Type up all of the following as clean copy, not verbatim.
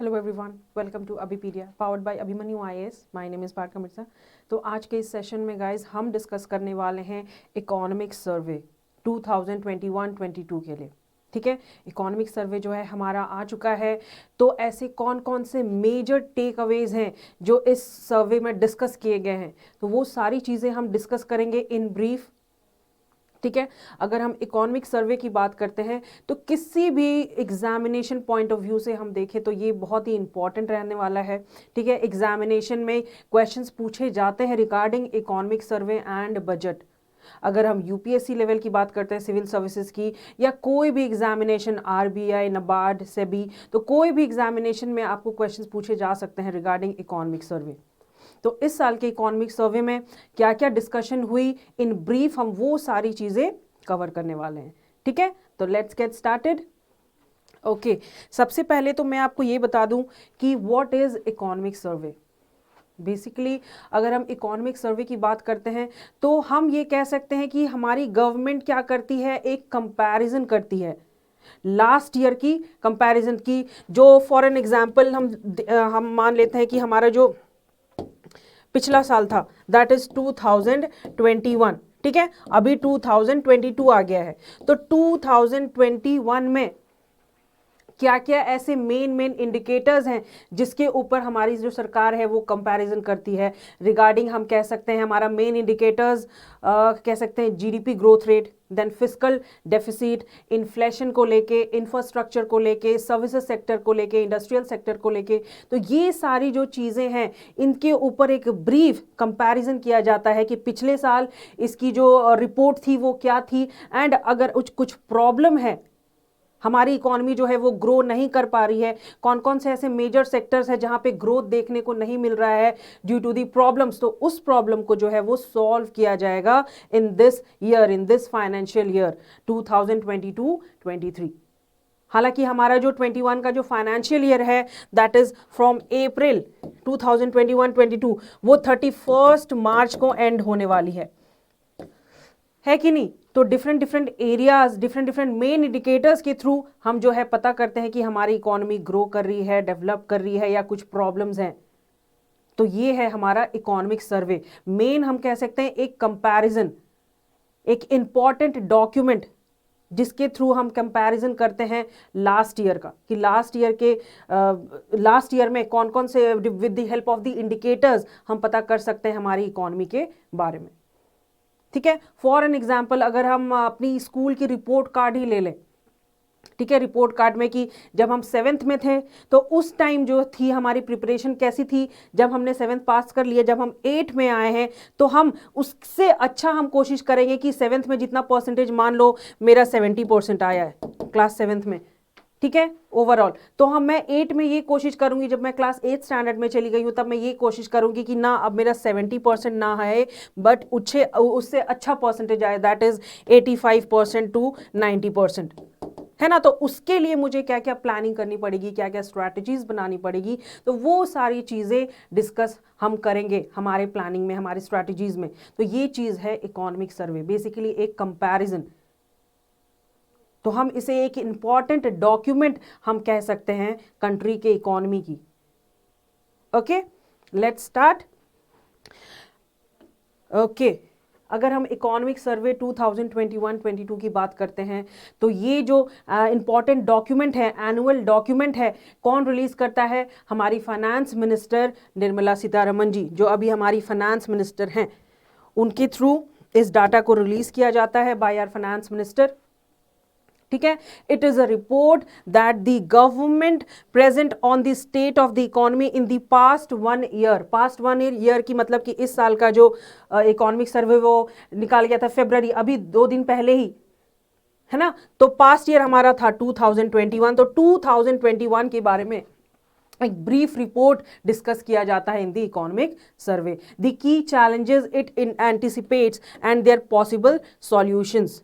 Hello everyone, welcome to Abhipedia powered by Abhimanyu IAS. My name is Parth Mirza. तो आज के इस सेशन में गाइस हम डिस्कस करने वाले हैं इकोनॉमिक सर्वे 2021-22 के लिए। ठीक है, इकोनॉमिक सर्वे जो है हमारा आ चुका है। तो ऐसे कौन कौन से मेजर टेक अवेज हैं जो इस सर्वे में डिस्कस किए गए हैं, तो वो सारी चीज़ें हम डिस्कस करेंगे इन ब्रीफ। ठीक है, अगर हम इकोनॉमिक सर्वे की बात करते हैं तो किसी भी एग्जामिनेशन पॉइंट ऑफ व्यू से हम देखें तो ये बहुत ही इंपॉर्टेंट रहने वाला है। ठीक है, एग्जामिनेशन में क्वेश्चंस पूछे जाते हैं regarding economic survey and budget. अगर हम यूपीएससी लेवल की बात करते हैं, सिविल सर्विसेज की, या कोई भी एग्जामिनेशन आरबीआई, नबार्ड, सेबी, तो कोई भी एग्जामिनेशन में आपको क्वेश्चंस पूछे जा सकते हैं रिगार्डिंग इकोनॉमिक सर्वे। तो इस साल के इकोनॉमिक सर्वे में क्या क्या डिस्कशन हुई, इन ब्रीफ हम वो सारी चीज़ें कवर करने वाले हैं। ठीक है, तो लेट्स गेट स्टार्टेड। ओके, सबसे पहले तो मैं आपको ये बता दूं कि what is economic survey. Basically अगर हम इकोनॉमिक सर्वे की बात करते हैं तो हम ये कह सकते हैं कि हमारी गवर्नमेंट क्या करती है, एक कंपैरिजन करती है लास्ट ईयर की कंपैरिजन की। जो फॉर एन एग्जांपल हम मान लेते हैं कि हमारा जो पिछला साल था दैट इज 2021। ठीक है, अभी 2022 आ गया है। तो 2021 में क्या क्या ऐसे मेन इंडिकेटर्स हैं जिसके ऊपर हमारी जो सरकार है वो कंपैरिजन करती है रिगार्डिंग, हम कह सकते हैं हमारा मेन इंडिकेटर्स कह सकते हैं GDP growth rate, then fiscal deficit, inflation को लेके, इंफ्रास्ट्रक्चर को लेके, सर्विसेज सेक्टर को लेके, इंडस्ट्रियल सेक्टर को लेके। तो ये सारी जो चीज़ें हैं इनके ऊपर एक ब्रीफ कंपैरिजन किया जाता है कि पिछले साल इसकी जो रिपोर्ट थी वो क्या थी, एंड अगर कुछ प्रॉब्लम है, हमारी इकोनॉमी जो है वो ग्रो नहीं कर पा रही है, कौन कौन से ऐसे मेजर सेक्टर्स हैं जहां पे ग्रोथ देखने को नहीं मिल रहा है ड्यू टू दी प्रॉब्लम्स, तो उस प्रॉब्लम को जो है वो सॉल्व किया जाएगा in this year, in this financial year 2022-23। हालांकि हमारा जो 21 का जो फाइनेंशियल ईयर है दैट इज फ्रॉम अप्रैल 2021-22 वो 31 मार्च को एंड होने वाली है कि नहीं। तो different different areas, different different main indicators के थ्रू हम जो है पता करते हैं कि हमारी इकोनॉमी ग्रो कर रही है, डेवलप कर रही है, या कुछ प्रॉब्लम्स हैं। तो ये है हमारा इकोनॉमिक सर्वे। मेन हम कह सकते हैं एक कंपैरिजन, एक इंपॉर्टेंट डॉक्यूमेंट जिसके थ्रू हम कंपैरिजन करते हैं लास्ट ईयर का, कि लास्ट ईयर में कौन कौन से with the help of the indicators हम पता कर सकते हैं हमारी इकोनॉमी के बारे में। ठीक है, फॉर एन एग्जाम्पल अगर हम अपनी स्कूल की रिपोर्ट कार्ड ही ले लें, ठीक है, रिपोर्ट कार्ड में कि जब हम 7th में थे तो उस टाइम जो थी हमारी प्रिपरेशन कैसी थी, जब हमने 7th पास कर लिया, जब हम 8th में आए हैं तो हम उससे अच्छा हम कोशिश करेंगे कि 7th में जितना परसेंटेज, मान लो मेरा 70% आया है क्लास 7th में, ठीक है, ओवरऑल, तो मैं 8 में ये कोशिश करूंगी, जब मैं क्लास 8 स्टैंडर्ड में चली गई हूँ तब मैं ये कोशिश करूंगी कि ना अब मेरा 70% ना है, बट उससे अच्छा परसेंटेज आए, दैट इज 85% टू 90%, है ना। तो उसके लिए मुझे क्या क्या प्लानिंग करनी पड़ेगी, क्या क्या स्ट्रैटेजीज बनानी पड़ेगी, तो वो सारी चीज़ें डिस्कस हम करेंगे हमारे प्लानिंग में, हमारी स्ट्रैटेजीज में। तो ये चीज़ है इकोनॉमिक सर्वे, बेसिकली एक कंपैरिजन। तो हम इसे एक इंपॉर्टेंट डॉक्यूमेंट हम कह सकते हैं कंट्री के इकोनॉमी की। Okay, let's start. ओके, अगर हम इकोनॉमिक सर्वे 2021-22 की बात करते हैं तो ये जो इंपॉर्टेंट डॉक्यूमेंट है, एनुअल डॉक्यूमेंट है, कौन रिलीज करता है, हमारी फाइनेंस मिनिस्टर निर्मला सीतारमण जी, जो अभी हमारी फाइनेंस मिनिस्टर हैं, उनके थ्रू इस डाटा को रिलीज किया जाता है बाय आवर फाइनेंस मिनिस्टर। ठीक है, it is a report that the government present on the state of the economy in the past 1 year. Past 1 year की मतलब कि इस साल का जो इकोनॉमिक सर्वे वो निकाल गया था फरवरी, अभी 2 दिन पहले ही, है ना। तो पास्ट ईयर हमारा था 2021, तो 2021 के बारे में एक ब्रीफ रिपोर्ट डिस्कस किया जाता है in the economic survey. The key challenges it anticipates and their possible solutions,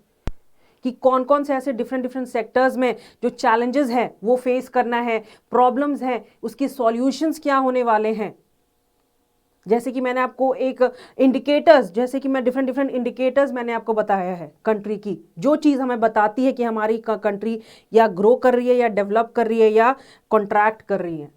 कि कौन कौन से ऐसे डिफरेंट डिफरेंट सेक्टर्स में जो चैलेंजेस हैं वो फेस करना है, प्रॉब्लम्स हैं, उसकी सॉल्यूशंस क्या होने वाले हैं। जैसे कि मैंने आपको एक इंडिकेटर्स, जैसे कि मैं डिफरेंट डिफरेंट इंडिकेटर्स मैंने आपको बताया है कंट्री की, जो चीज़ हमें बताती है कि हमारी कंट्री या ग्रो कर रही है, या डेवलप कर रही है, या कॉन्ट्रैक्ट कर रही है।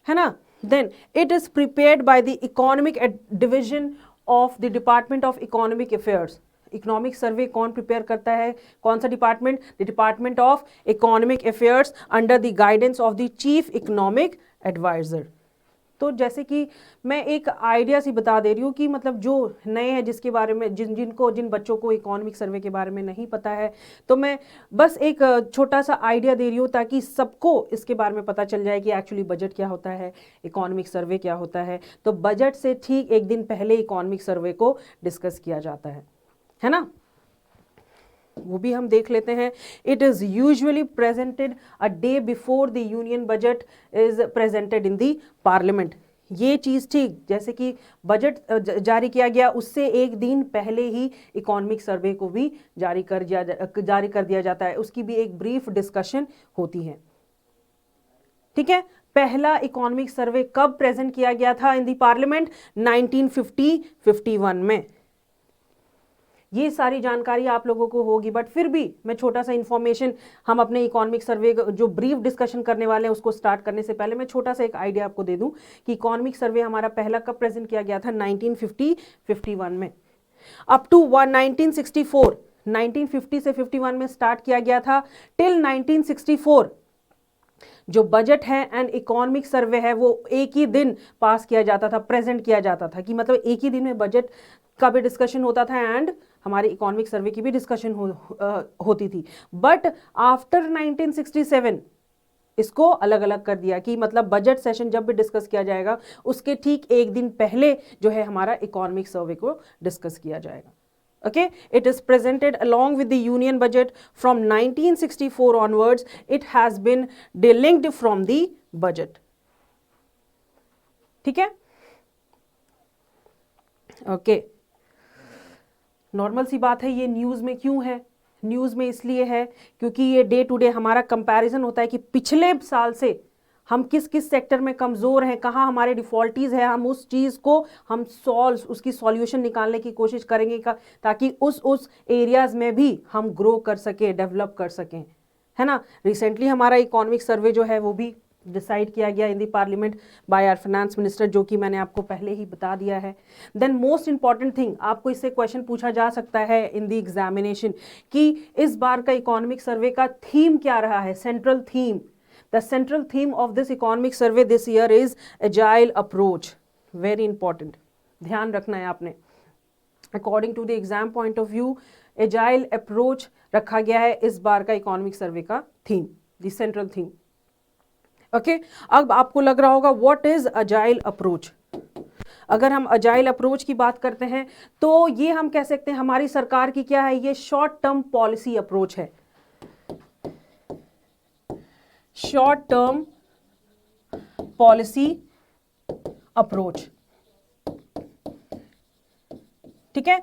है ना. Then it is prepared by the economic division of the department of economic affairs. Economic survey कौन प्रिपेयर करता है, कौन सा department, the department of economic affairs under the guidance of the chief economic adviser. तो जैसे कि मैं एक आइडिया सी बता दे रही हूँ कि मतलब जो नए हैं, जिसके बारे में जिन बच्चों को इकोनॉमिक सर्वे के बारे में नहीं पता है, तो मैं बस एक छोटा सा आइडिया दे रही हूँ ताकि सबको इसके बारे में पता चल जाए कि एक्चुअली बजट क्या होता है, इकोनॉमिक सर्वे क्या होता है. तो बजट से ठीक एक दिन पहले इकोनॉमिक सर्वे को डिस्कस किया जाता है ना. वो भी हम देख लेते हैं. It is usually presented a day before the union budget is presented in the parliament. ये चीज़ ठीक, जैसे कि बजट जारी किया गया उससे एक दिन पहले ही इकोनॉमिक सर्वे को भी जारी कर दिया जाता है. उसकी भी एक ब्रीफ डिस्कशन होती है. ठीक है. पहला इकोनॉमिक सर्वे कब प्रेजेंट किया गया था इन द पार्लियामेंट? 1950-51 में. ये सारी जानकारी आप लोगों को होगी, बट फिर भी मैं छोटा सा इंफॉर्मेशन, हम अपने इकोनॉमिक सर्वे जो ब्रीफ डिस्कशन करने वाले हैं उसको स्टार्ट करने से पहले मैं छोटा सा एक आइडिया आपको दे दूं कि इकोनॉमिक सर्वे हमारा पहला कब प्रेजेंट किया गया था? 1950-51 में. अप टू 1964, 1950 से 51 में स्टार्ट किया गया था. टिल 1964 जो बजट है एंड इकोनॉमिक सर्वे है वो एक ही दिन पास किया जाता था, प्रेजेंट किया जाता था, कि मतलब एक ही दिन में बजट का भी डिस्कशन होता था एंड हमारे इकोनॉमिक सर्वे की भी डिस्कशन होती थी. बट आफ्टर 1967 इसको अलग अलग कर दिया कि मतलब बजट सेशन जब भी डिस्कस किया जाएगा उसके ठीक एक दिन पहले जो है हमारा इकोनॉमिक सर्वे को डिस्कस किया जाएगा. Okay, it is presented along with the union budget from 1964 onwards. It has been delinked from the budget. ठीक है. ओके, नॉर्मल सी बात है. ये न्यूज़ में क्यों है? न्यूज़ में इसलिए है क्योंकि ये डे टू डे हमारा कंपैरिजन होता है कि पिछले साल से हम किस किस सेक्टर में कमज़ोर हैं, कहाँ हमारे डिफ़ॉल्टीज़ है. हम उस चीज़ को हम उसकी सॉल्यूशन निकालने की कोशिश करेंगे ताकि उस एरियाज़ में भी हम ग्रो कर सकें, डेवलप कर सकें, है ना. रिसेंटली हमारा इकोनॉमिक सर्वे जो है वो भी डिसाइड किया गया in the parliament by our finance minister, जो कि मैंने आपको पहले ही बता दिया है. देन मोस्ट इंपॉर्टेंट थिंग, आपको इससे क्वेश्चन पूछा जा सकता है इन द एग्जामिनेशन कि इस बार का इकोनॉमिक सर्वे का थीम क्या रहा है, central theme. The central theme of this economic survey this year is agile approach. Very important. ध्यान रखना है आपने. According to the exam point of view, agile approach रखा गया है इस बार का इकोनॉमिक सर्वे का theme, the central theme. Okay? अब आपको लग रहा होगा what is agile approach. अगर हम अजाइल अप्रोच की बात करते हैं तो ये हम कह सकते हैं हमारी सरकार की क्या है, ये शॉर्ट टर्म पॉलिसी अप्रोच है. Short term policy approach. ठीक है.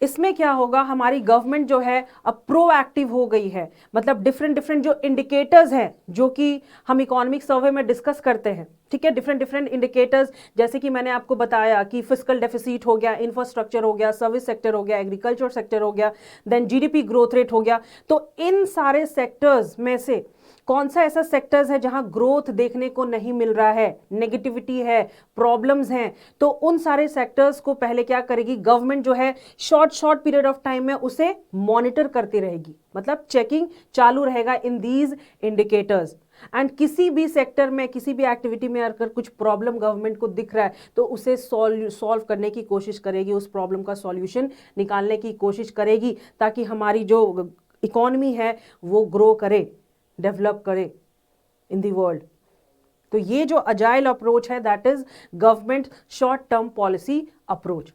इसमें क्या होगा, हमारी गवर्नमेंट जो है अब प्रोएक्टिव हो गई है. मतलब डिफरेंट जो इंडिकेटर्स हैं जो कि हम इकोनॉमिक सर्वे में डिस्कस करते हैं. ठीक है. डिफरेंट इंडिकेटर्स, जैसे कि मैंने आपको बताया कि फिस्कल डेफिसिट हो गया, इंफ्रास्ट्रक्चर हो गया, सर्विस सेक्टर हो गया, एग्रीकल्चर सेक्टर हो गया, देन जीडीपी ग्रोथ रेट हो गया. तो इन सारे सेक्टर्स में से कौन सा ऐसा सेक्टर्स है जहां ग्रोथ देखने को नहीं मिल रहा है, नेगेटिविटी है, प्रॉब्लम्स हैं, तो उन सारे सेक्टर्स को पहले क्या करेगी गवर्नमेंट जो है, शॉर्ट पीरियड ऑफ टाइम में उसे मॉनिटर करती रहेगी. मतलब चेकिंग चालू रहेगा इन दीज इंडिकेटर्स. एंड किसी भी सेक्टर में, किसी भी एक्टिविटी में अगर कुछ प्रॉब्लम गवर्नमेंट को दिख रहा है तो उसे सॉल्व करने की कोशिश करेगी, उस प्रॉब्लम का सॉल्यूशन निकालने की कोशिश करेगी ताकि हमारी जो इकोनॉमी है वो ग्रो करे, डेवलप करे इन दी वर्ल्ड. तो ये जो अजाइल अप्रोच है that is government short term policy approach.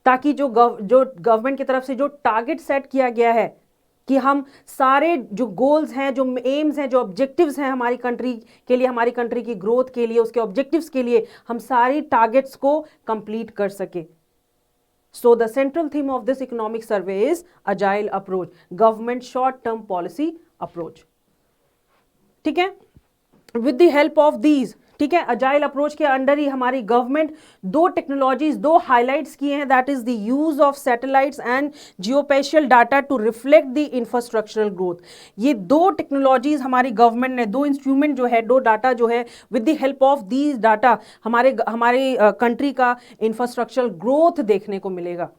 ताकि जो गवर्नमेंट की तरफ से जो टारगेट सेट किया गया है कि हम सारे जो गोल्स हैं, जो एम्स हैं, जो ऑब्जेक्टिव्स हैं हमारी कंट्री के लिए, हमारी कंट्री की ग्रोथ के लिए, उसके ऑब्जेक्टिव्स के लिए हम सारी टारगेट्स को कंप्लीट कर सके. So the central theme of this economic survey is agile approach, government short term policy approach. ठीक है. With the help of these, ठीक है। अजाइल अप्रोच के अंडर ही हमारी गवर्नमेंट दो टेक्नोलॉजीज, दो हाईलाइट्स किए हैं, that is the use of satellites and geospatial data to reflect the infrastructural growth. ये दो टेक्नोलॉजीज हमारी गवर्नमेंट ने, दो इंस्ट्रूमेंट जो है, दो डाटा जो है, with the help of these data हमारे कंट्री का इंफ्रास्ट्रक्चरल ग्रोथ देखने को मिलेगा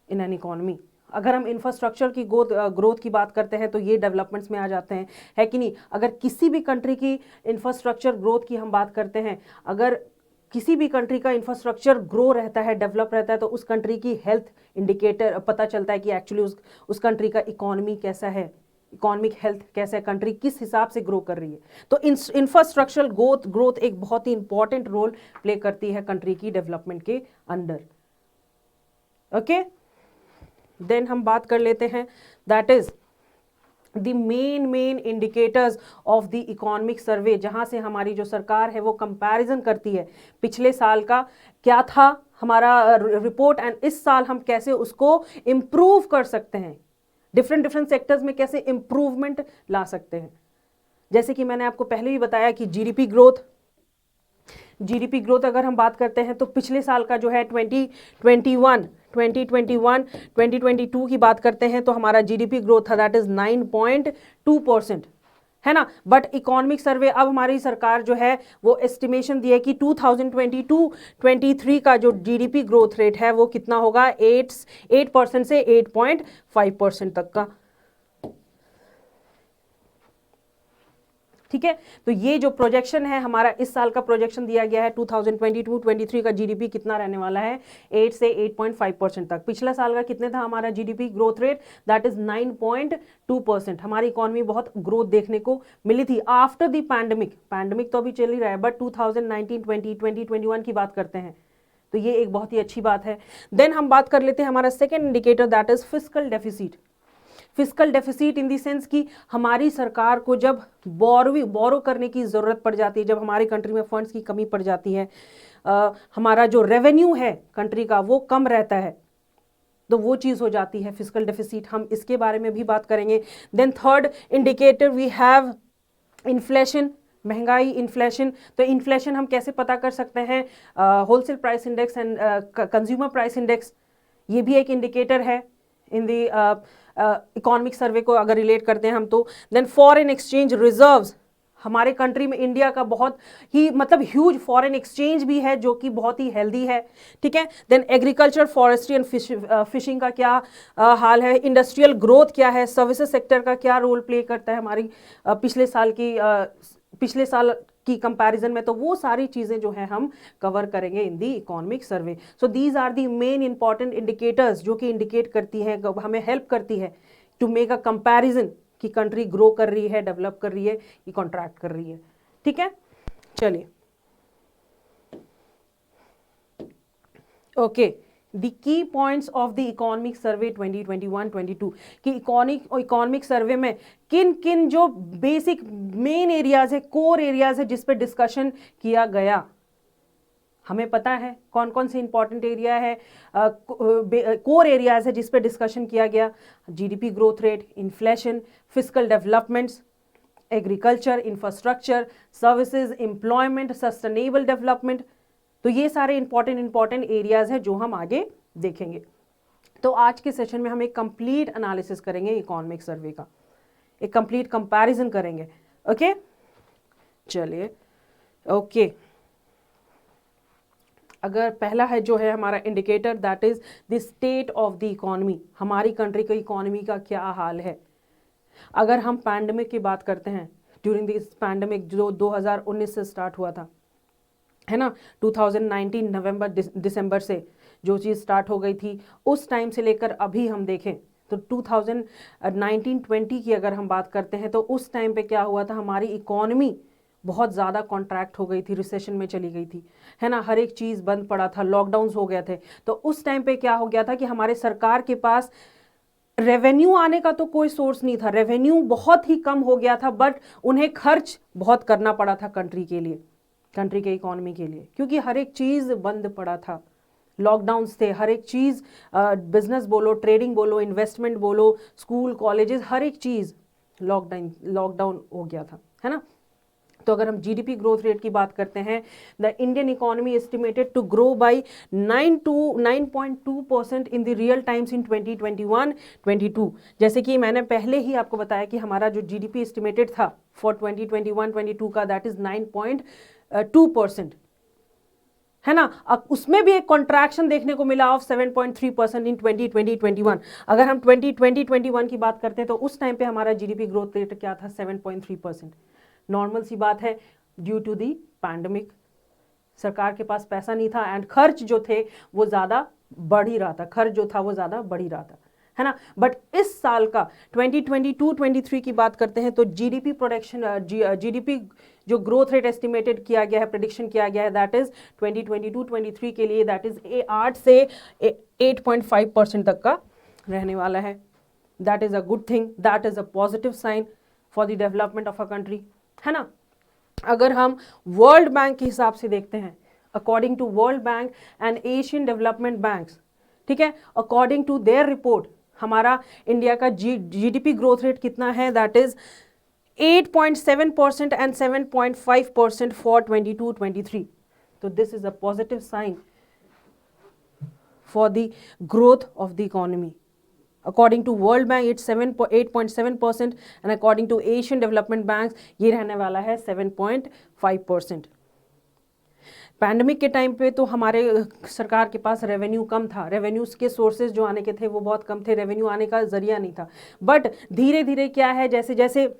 इन एन इकोनॉमी। अगर हम इंफ्रास्ट्रक्चर की ग्रोथ की बात करते हैं तो ये डेवलपमेंट्स में आ जाते हैं, है कि नहीं। अगर किसी भी कंट्री की इंफ्रास्ट्रक्चर ग्रोथ की हम बात करते हैं, अगर किसी भी कंट्री का इंफ्रास्ट्रक्चर ग्रो रहता है, डेवलप रहता है, तो उस कंट्री की हेल्थ इंडिकेटर पता चलता है कि एक्चुअली उस कंट्री का इकोनॉमी कैसा है, इकोनॉमिक हेल्थ कैसा है, कंट्री किस हिसाब से ग्रो कर रही है। तो इंफ्रास्ट्रक्चरल ग्रोथ एक बहुत ही इंपॉर्टेंट रोल प्ले करती है कंट्री की डेवलपमेंट के अंदर। ओके, देन हम बात कर लेते हैं, that is the main indicators of the economic सर्वे, जहां से हमारी जो सरकार है वो कंपैरिजन करती है पिछले साल का क्या था हमारा रिपोर्ट एंड इस साल हम कैसे उसको इम्प्रूव कर सकते हैं, डिफरेंट सेक्टर्स में कैसे इम्प्रूवमेंट ला सकते हैं। जैसे कि मैंने आपको पहले भी बताया कि जीडीपी ग्रोथ अगर हम बात करते हैं तो पिछले साल का जो है 2022 की बात करते हैं तो हमारा जीडीपी ग्रोथ था, दैट इज 9.2%, है ना। बट इकोनॉमिक सर्वे अब हमारी सरकार जो है वो एस्टिमेशन दी है कि 2022-23 का जो जीडीपी ग्रोथ रेट है वो कितना होगा, 8% से 8.5% तक का। ठीक है, तो ये जो प्रोजेक्शन है हमारा, इस साल का प्रोजेक्शन दिया गया है 2022-23 का जीडीपी कितना रहने वाला है, 8 से 8.5% तक। पिछला साल का कितने था हमारा GDP growth rate, that is 9.2%। हमारी इकोनॉमी बहुत ग्रोथ देखने को मिली थी आफ्टर द पैंडेमिक तो अभी चल ही रहा है, बट 2019-20 की बात करते हैं तो ये एक बहुत ही अच्छी बात है। देन हम बात कर लेते हैं हमारा second indicator, that is fiscal deficit in the sense कि हमारी सरकार को जब बोरो करने की ज़रूरत पड़ जाती है, जब हमारी कंट्री में फंड्स की कमी पड़ जाती है, हमारा जो रेवेन्यू है कंट्री का वो कम रहता है, तो वो चीज़ हो जाती है फिस्कल डेफिसिट। हम इसके बारे में भी बात करेंगे। Then third indicator we have inflation, महंगाई, इन्फ्लेशन। तो इन्फ्लेशन हम कैसे पता कर सकते हैं, wholesale price index and consumer price index, ये भी एक इंडिकेटर है इन दी इकोनॉमिक सर्वे को अगर रिलेट करते हैं हम तो। देन फॉरेन एक्सचेंज रिजर्व्स, हमारे कंट्री में इंडिया का बहुत ही मतलब ह्यूज फॉरेन एक्सचेंज भी है जो कि बहुत ही हेल्दी है, ठीक है। Then agriculture, forestry and fishing का क्या हाल है, इंडस्ट्रियल ग्रोथ क्या है, सर्विसेज सेक्टर का क्या रोल प्ले करता है हमारी पिछले साल की कंपैरिजन में, तो वो सारी चीज़ें जो है हम कवर करेंगे in the economic survey. So these are the main important indicators जो कि इंडिकेट करती है, हमें हेल्प करती है टू मेक अ कंपैरिजन कि कंट्री ग्रो कर रही है, डेवलप कर रही है, कि कॉन्ट्रैक्ट कर रही है। ठीक है, चलिए okay, the key points of the economic सर्वे 2021-22 कि इकोनॉमिक सर्वे में किन किन जो बेसिक मेन एरियाज है, कोर एरियाज है जिस पे डिस्कशन किया गया। हमें पता है कौन कौन से इंपॉर्टेंट एरिया है, कोर एरियाज है जिस पे डिस्कशन किया गया, GDP growth rate, inflation, fiscal developments, agriculture, infrastructure, services, employment, sustainable development. तो ये सारे इंपॉर्टेंट एरियाज हैं जो हम आगे देखेंगे। तो आज के सेशन में हम एक कंप्लीट एनालिसिस करेंगे इकोनॉमिक सर्वे का, एक कंप्लीट कंपैरिजन करेंगे। ओके, चलिए ओके। अगर पहला है जो है हमारा indicator, that is the state of the economy, हमारी कंट्री की इकोनॉमी का क्या हाल है। अगर हम पैंडेमिक की बात करते हैं, ड्यूरिंग दिस पैंडेमिक जो 2019 से स्टार्ट हुआ था, है ना, 2019 नवंबर दिसंबर से जो चीज़ स्टार्ट हो गई थी, उस टाइम से लेकर अभी हम देखें तो 2019-20 की अगर हम बात करते हैं तो उस टाइम पे क्या हुआ था, हमारी इकोनॉमी बहुत ज़्यादा कॉन्ट्रैक्ट हो गई थी, रिसेशन में चली गई थी, है ना, हर एक चीज़ बंद पड़ा था, लॉकडाउन्स हो गए थे। तो उस टाइम पे क्या हो गया था कि हमारे सरकार के पास रेवेन्यू आने का तो कोई सोर्स नहीं था, रेवेन्यू बहुत ही कम हो गया था, बट उन्हें खर्च बहुत करना पड़ा था कंट्री के लिए, कंट्री के इकोनॉमी के लिए, क्योंकि हर एक चीज़ बंद पड़ा था, लॉकडाउन्स थे, हर एक चीज़, बिजनेस बोलो, ट्रेडिंग बोलो, इन्वेस्टमेंट बोलो, स्कूल कॉलेजेस, हर एक चीज़ लॉकडाउन हो गया था, है ना। तो अगर हम जीडीपी ग्रोथ रेट की बात करते हैं, the Indian economy estimated to grow by 9.2% in the real times in 2021-22। जैसे कि मैंने पहले ही आपको बताया कि हमारा जो जीडीपी एस्टिमेटेड था फॉर 2021-22 का, दैट इज 9.2%, है ना। अब उसमें भी एक कॉन्ट्रैक्शन देखने को मिला ऑफ 7.3% इन 2020-21। अगर हम 2020-21 की बात करते हैं तो उस टाइम पे हमारा जीडीपी ग्रोथ रेट क्या था, 7.3%। नॉर्मल सी बात है, ड्यू टू दी पैंडमिक सरकार के पास पैसा नहीं था एंड खर्च जो थे वो ज़्यादा बढ़ ही रहा था, खर्च जो था वो ज़्यादा बढ़ ही रहा था, है ना। बट इस साल का 2022-23 की बात करते हैं तो जीडीपी प्रोडक्शन, जीडीपी जो ग्रोथ रेट एस्टिमेटेड किया गया है, प्रेडिक्शन किया गया है, दैट इज 2022-23 के लिए दैट इज 8 से 8.5% तक का रहने वाला है। That is a good thing, that is a positive sign for the development of a country, है ना। अगर हम वर्ल्ड बैंक के हिसाब से देखते हैं, according to World Bank and Asian Development Banks, ठीक है, अकॉर्डिंग टू देयर रिपोर्ट हमारा इंडिया का जीडीपी ग्रोथ रेट कितना है, दैट इज 8.7% एंड 7.5% फॉर 22-23। तो this is a positive sign for the growth of the economy. According to World Bank, it's 8.7% and according to Asian Development Banks, ये रहने वाला है 7.5%। Pandemic के time पे तो हमारे सरकार के पास रेवेन्यू कम था, रेवेन्यूज के सोर्सेज जो आने के थे वो बहुत कम थे, रेवेन्यू आने का जरिया नहीं था। बट धीरे धीरे क्या है, जैसे जैसे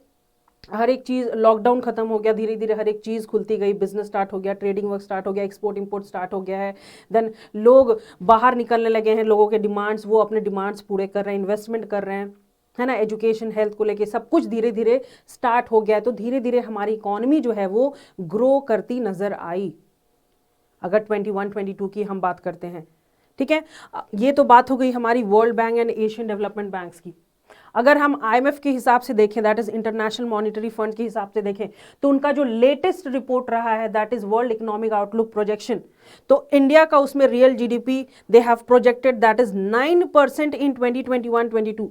हर एक चीज़, लॉकडाउन खत्म हो गया, धीरे धीरे हर एक चीज़ खुलती गई, बिजनेस स्टार्ट हो गया, ट्रेडिंग वर्क स्टार्ट हो गया, एक्सपोर्ट इंपोर्ट स्टार्ट हो गया है, देन लोग बाहर निकलने लगे हैं, लोगों के डिमांड्स, वो अपने डिमांड्स पूरे कर रहे हैं, इन्वेस्टमेंट कर रहे हैं, है ना, एजुकेशन हेल्थ को लेके सब कुछ धीरे धीरे स्टार्ट हो गया है। तो धीरे धीरे हमारी इकोनॉमी जो है वो ग्रो करती नजर आई, अगर 21-22 की हम बात करते हैं, ठीक है। ये तो बात हो गई हमारी world Bank and Asian Development banks की। अगर हम आईएमएफ के हिसाब से देखें, that is international monetary fund के हिसाब से देखें, तो उनका जो लेटेस्ट रिपोर्ट रहा है that is world economic outlook projection, तो इंडिया का उसमें real GDP they have projected that is 9% in 2021-22।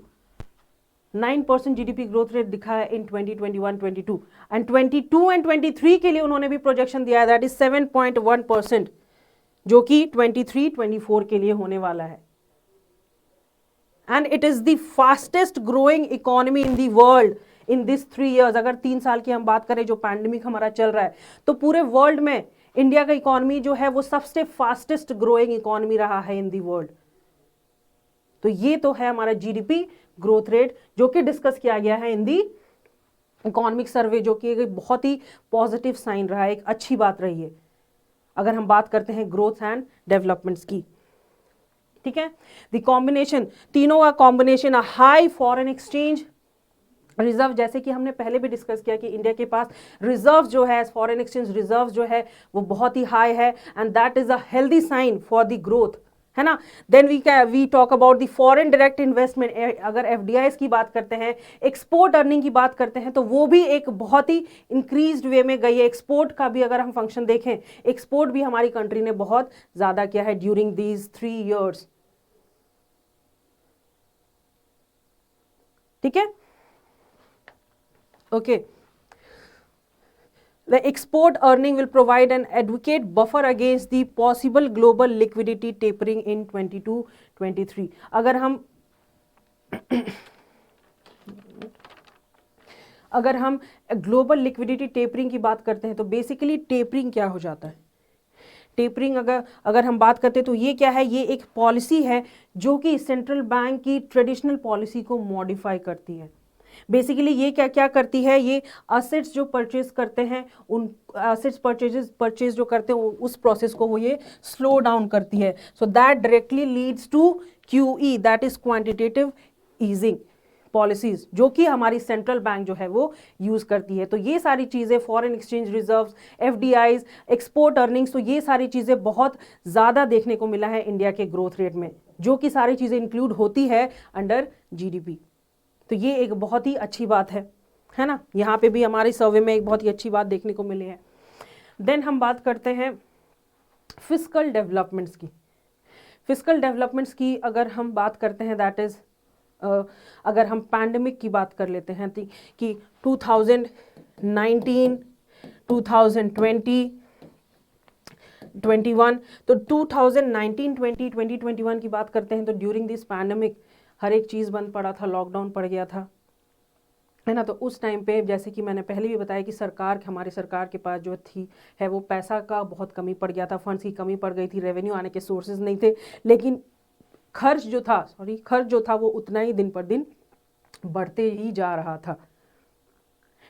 9% GDP growth rate दिखा है इन 2021-22 एंड 22 एंड 23 के लिए उन्होंने भी प्रोजेक्शन दिया है दैट इज 7.1%, जो कि 23-24 के लिए होने वाला है। And it is the fastest growing economy in the world in this 3 years। अगर 3 साल की हम बात करें जो पैंडेमिक हमारा चल रहा है, तो पूरे वर्ल्ड में इंडिया का इकोनॉमी जो है वो सबसे फास्टेस्ट ग्रोइंग इकोनॉमी रहा है इन दी वर्ल्ड। तो ये तो है हमारा जीडीपी ग्रोथ रेट जो कि डिस्कस किया गया है इन दी इकोनॉमिक सर्वे, जो कि एक बहुत ही पॉजिटिव साइन रहा है, एक अच्छी बात रही है अगर हम बात करते हैं ग्रोथ एंड डेवलपमेंट्स की, ठीक है। द कॉम्बिनेशन, तीनों का combination, high foreign exchange reserve, जैसे कि हमने पहले भी डिस्कस किया कि इंडिया के पास रिजर्व जो है, फॉरेन एक्सचेंज रिजर्व जो है वो बहुत ही हाई है and that is a healthy sign for the growth, है ना। Then we talk about the foreign direct investment. अगर एफडीआईज की बात करते हैं, एक्सपोर्ट अर्निंग की बात करते हैं, तो वो भी एक बहुत ही इंक्रीज्ड वे में गई है। एक्सपोर्ट का भी अगर हम फंक्शन देखें, एक्सपोर्ट भी हमारी कंट्री ने बहुत ज्यादा किया है ड्यूरिंग दीज 3 years, ठीक है, okay. The export earning will provide an adequate buffer against the possible global liquidity tapering in 22-23। अगर हम ग्लोबल लिक्विडिटी टेपरिंग की बात करते हैं तो बेसिकली टेपरिंग क्या हो जाता है, टेपरिंग अगर हम बात करते हैं तो ये क्या है, ये एक पॉलिसी है जो कि सेंट्रल बैंक की ट्रेडिशनल पॉलिसी को मॉडिफाई करती है। बेसिकली ये क्या क्या करती है, ये असेट्स जो परचेज करते हैं, उन असेट्स परचेज जो करते हैं उस प्रोसेस को वो ये स्लो डाउन करती है। So that directly leads to QE, that is quantitative easing policies, जो कि हमारी सेंट्रल बैंक जो है वो यूज करती है। तो ये सारी चीजें, foreign exchange reserves, FDIs, export earnings, तो ये सारी चीजें बहुत ज्यादा देखने को मिला है इंडिया के ग्रोथ रेट में, जो कि सारी चीजें इंक्लूड होती है अंडर जीडीपी। तो ये एक बहुत ही अच्छी बात है ना। यहाँ पे भी हमारे सर्वे में एक बहुत ही अच्छी बात देखने को मिली है। देन हम बात करते हैं फिस्कल डेवलपमेंट्स की। फिस्कल डेवलपमेंट्स की अगर हम बात करते हैं, दैट इज अगर हम पैंडेमिक की बात कर लेते हैं कि 2019 2020 21। तो 2019 20 2021 की बात करते हैं तो ड्यूरिंग दिस पैंडमिक हर एक चीज़ बंद पड़ा था, लॉकडाउन पड़ गया था, है ना। तो उस टाइम पे जैसे कि मैंने पहले भी बताया कि हमारी सरकार के पास जो थी है वो पैसा का बहुत कमी पड़ गया था, फंड्स की कमी पड़ गई थी, रेवेन्यू आने के सोर्सेज नहीं थे, लेकिन खर्च जो था वो उतना ही दिन पर दिन बढ़ते ही जा रहा था।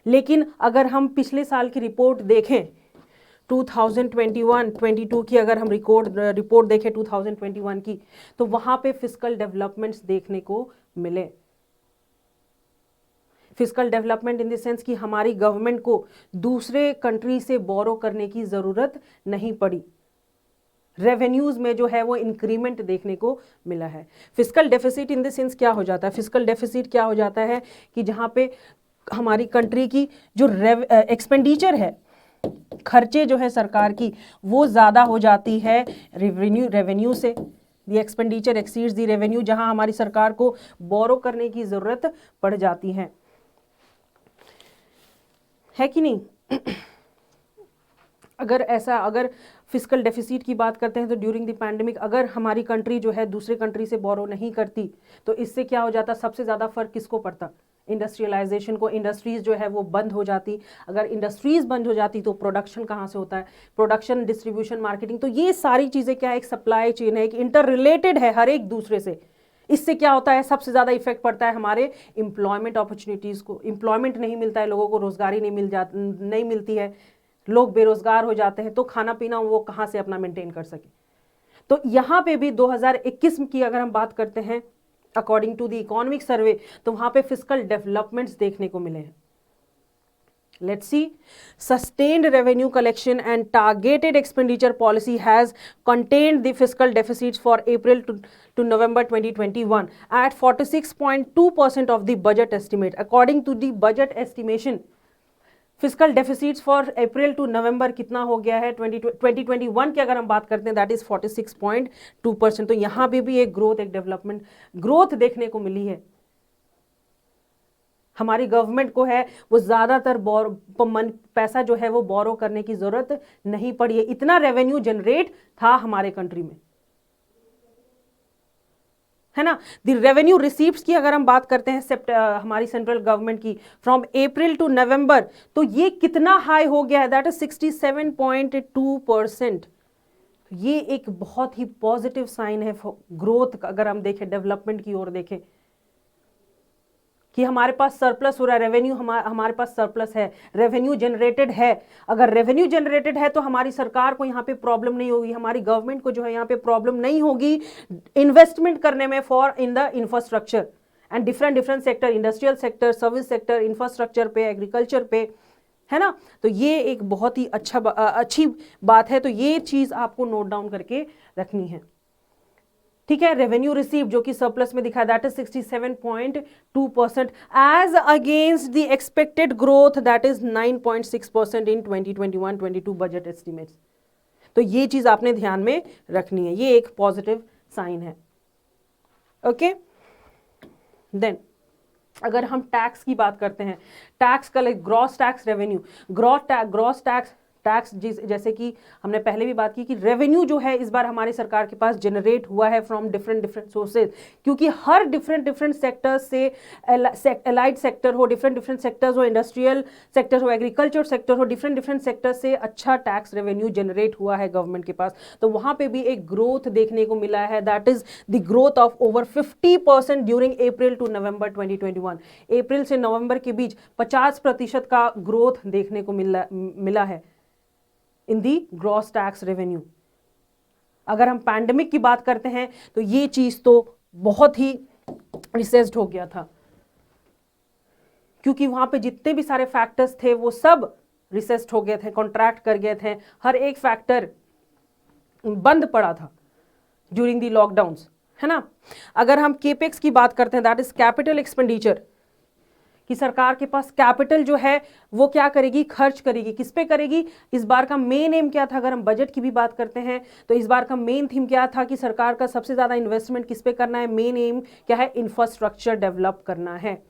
लेकिन अगर हम पिछले साल की रिपोर्ट देखें 2021-22 की, अगर हम रिपोर्ट देखें 2021 की, तो वहां पे फिस्कल डेवलपमेंट्स देखने को मिले। Fiscal development in the sense कि हमारी गवर्नमेंट को दूसरे कंट्री से बोरो करने की ज़रूरत नहीं पड़ी, रेवेन्यूज में जो है वो इंक्रीमेंट देखने को मिला है। Fiscal deficit in the sense क्या हो जाता है, फिस्कल डेफिसिट क्या हो जाता है कि जहां पे हमारी कंट्री की जो एक्सपेंडिचर है, खर्चे जो है सरकार की, वो ज़्यादा हो जाती है रेवेन्यू से। दी एक्सपेंडिचर एक्सीड्स दी रेवेन्यू, जहां हमारी सरकार को बोरो करने की ज़रूरत पड़ जाती है कि नहीं। अगर फिस्कल डेफिसिट की बात करते हैं तो ड्यूरिंग द पैंडेमिक अगर हमारी कंट्री जो है दूसरे कंट्री से बोरो नहीं करती तो इससे क्या हो जाता, सबसे ज़्यादा फर्क किसको पड़ता, इंडस्ट्रियलाइजेशन को। इंडस्ट्रीज जो है वो बंद हो जाती, अगर इंडस्ट्रीज बंद हो जाती तो प्रोडक्शन कहाँ से होता है, प्रोडक्शन, डिस्ट्रीब्यूशन, मार्केटिंग, तो ये सारी चीज़ें क्या है, एक सप्लाई चेन है, एक इंटर रिलेटेड है हर एक दूसरे से। इससे क्या होता है, सबसे ज़्यादा इफेक्ट पड़ता है हमारे एम्प्लॉयमेंट अपॉर्चुनिटीज़ को। एम्प्लॉयमेंट नहीं मिलता है, लोगों को रोजगारी नहीं मिलती है, लोग बेरोजगार हो जाते हैं, तो खाना पीना वो कहाँ से अपना मेंटेन कर सके। तो यहाँ पे भी 2021 की अगर हम बात करते हैं according to the economic survey, तो वहां पे फिस्कल डेवलपमेंट्स देखने को मिले हैं। Let's see. Sustained revenue collection and targeted expenditure policy has contained the fiscal deficits for April to November 2021 at 46.2% of the budget estimate. According to the budget estimation, fiscal deficits for April to November कितना हो गया है 2021 की अगर हम बात करते हैं, दैट इज 46.2%। तो यहां पे भी एक ग्रोथ, एक डेवलपमेंट ग्रोथ देखने को मिली है। हमारी गवर्नमेंट को है वो ज्यादातर पैसा जो है वो बोरो करने की जरूरत नहीं पड़ी है, इतना रेवेन्यू जनरेट था हमारे कंट्री में, है ना। द रेवेन्यू रिसीप्ट्स की अगर हम बात करते हैं हमारी सेंट्रल गवर्नमेंट की फ्रॉम अप्रैल टू नवंबर, तो ये कितना हाई हो गया है, दैट इज 67.2%। ये एक बहुत ही पॉजिटिव साइन है ग्रोथ का, अगर हम देखें डेवलपमेंट की ओर देखें कि हमारे पास सरप्लस हो रहा है, रेवेन्यू हमारे पास सरप्लस है, रेवेन्यू जनरेटेड है। अगर रेवेन्यू जनरेटेड है तो हमारी सरकार को यहाँ पे प्रॉब्लम नहीं होगी, हमारी गवर्नमेंट को जो है यहाँ पे प्रॉब्लम नहीं होगी इन्वेस्टमेंट करने में for in the infrastructure and different sector, industrial sector, service sector, infrastructure पे, एग्रीकल्चर पे, है ना। तो ये एक बहुत ही अच्छी बात है, तो ये चीज आपको नोट डाउन करके रखनी है, ठीक है। रेवेन्यू रिसीव जो कि सरप्लस में दिखा है, that is 67.2% as against the expected growth that is 9.6% in 2021-22 budget estimates. तो ये चीज आपने ध्यान में रखनी है, ये एक पॉजिटिव साइन है। ओके, देन अगर हम टैक्स की बात करते हैं, टैक्स का gross tax revenue, gross tax जैसे कि हमने पहले भी बात की कि रेवेन्यू जो है इस बार हमारी सरकार के पास जनरेट हुआ है फ्रॉम डिफरेंट सोर्सेज, क्योंकि हर डिफरेंट सेक्टर से, एलाइड सेक्टर हो, डिफरेंट सेक्टर्स हो, इंडस्ट्रियल सेक्टर हो, एग्रीकल्चर सेक्टर हो, डिफरेंट सेक्टर से अच्छा टैक्स रेवेन्यू जनरेट हुआ है गवर्नमेंट के पास। तो वहां पे भी एक ग्रोथ देखने को मिला है, that is the growth of over 50% during April to November 2021। अप्रैल से नवंबर के बीच 50% का ग्रोथ देखने को मिला है इन दी ग्रॉस टैक्स रेवेन्यू। अगर हम पैंडेमिक की बात करते हैं तो ये चीज तो बहुत ही रिसेस्ड हो गया था, क्योंकि वहां पे जितने भी सारे फैक्टर्स थे वो सब रिसेस्ड हो गए थे, कॉन्ट्रैक्ट कर गए थे, हर एक फैक्टर बंद पड़ा था ड्यूरिंग दी लॉकडाउन्स, है ना। अगर हम केपेक्स की बात करते हैं, दैट इज कैपिटल एक्सपेंडिचर, कि सरकार के पास कैपिटल जो है वो क्या करेगी, खर्च करेगी, किस पे करेगी। इस बार का मेन एम क्या था, अगर हम बजट की भी बात करते हैं तो इस बार का मेन थीम क्या था कि सरकार का सबसे ज्यादा इन्वेस्टमेंट किस पे करना है, मेन एम क्या है, इंफ्रास्ट्रक्चर डेवलप करना है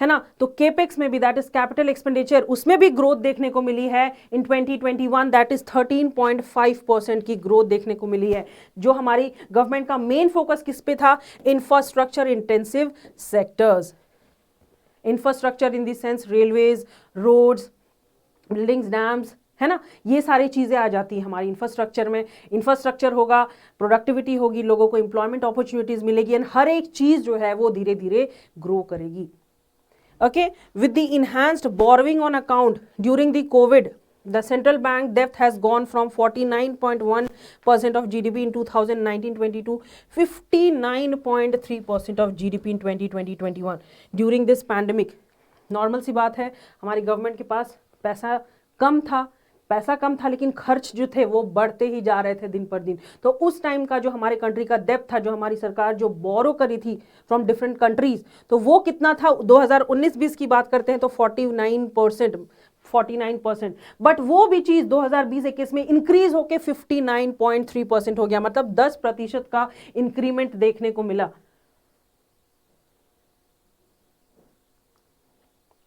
है ना। तो केपेक्स में भी, दैट इज कैपिटल एक्सपेंडिचर, उसमें भी ग्रोथ देखने को मिली है इन 2021, दैट इज 13.5% की ग्रोथ देखने को मिली है। जो हमारी गवर्नमेंट का मेन फोकस किस पे था? Infrastructure intensive sectors, infrastructure in the sense railways, roads, buildings, dams, है ना, ये सारी चीज़ें आ जाती हैं हमारी इंफ्रास्ट्रक्चर में। इंफ्रास्ट्रक्चर होगा, प्रोडक्टिविटी होगी, लोगों को एम्प्लॉयमेंट अपॉर्चुनिटीज़ मिलेगी, एंड हर एक चीज़ जो है वो धीरे धीरे ग्रो करेगी। Okay, with the enhanced borrowing on account during the COVID, the central bank debt has gone from 49.1% of GDP in 2019-20 to 59.3% of GDP in 2020-21 during this pandemic. Normal सी बात है, हमारी गवर्नमेंट के पास पैसा कम था लेकिन खर्च जो थे वो बढ़ते ही जा रहे थे दिन पर दिन। तो उस टाइम का जो हमारे कंट्री का डेब्ट था, जो हमारी सरकार जो बोरो करी थी फ्रॉम डिफरेंट कंट्रीज, तो वो कितना था? 2019-20 की बात करते हैं तो 49%, बट वो भी चीज 2020-21 में इंक्रीज होके 59.3% हो गया, मतलब 10% का इंक्रीमेंट देखने को मिला।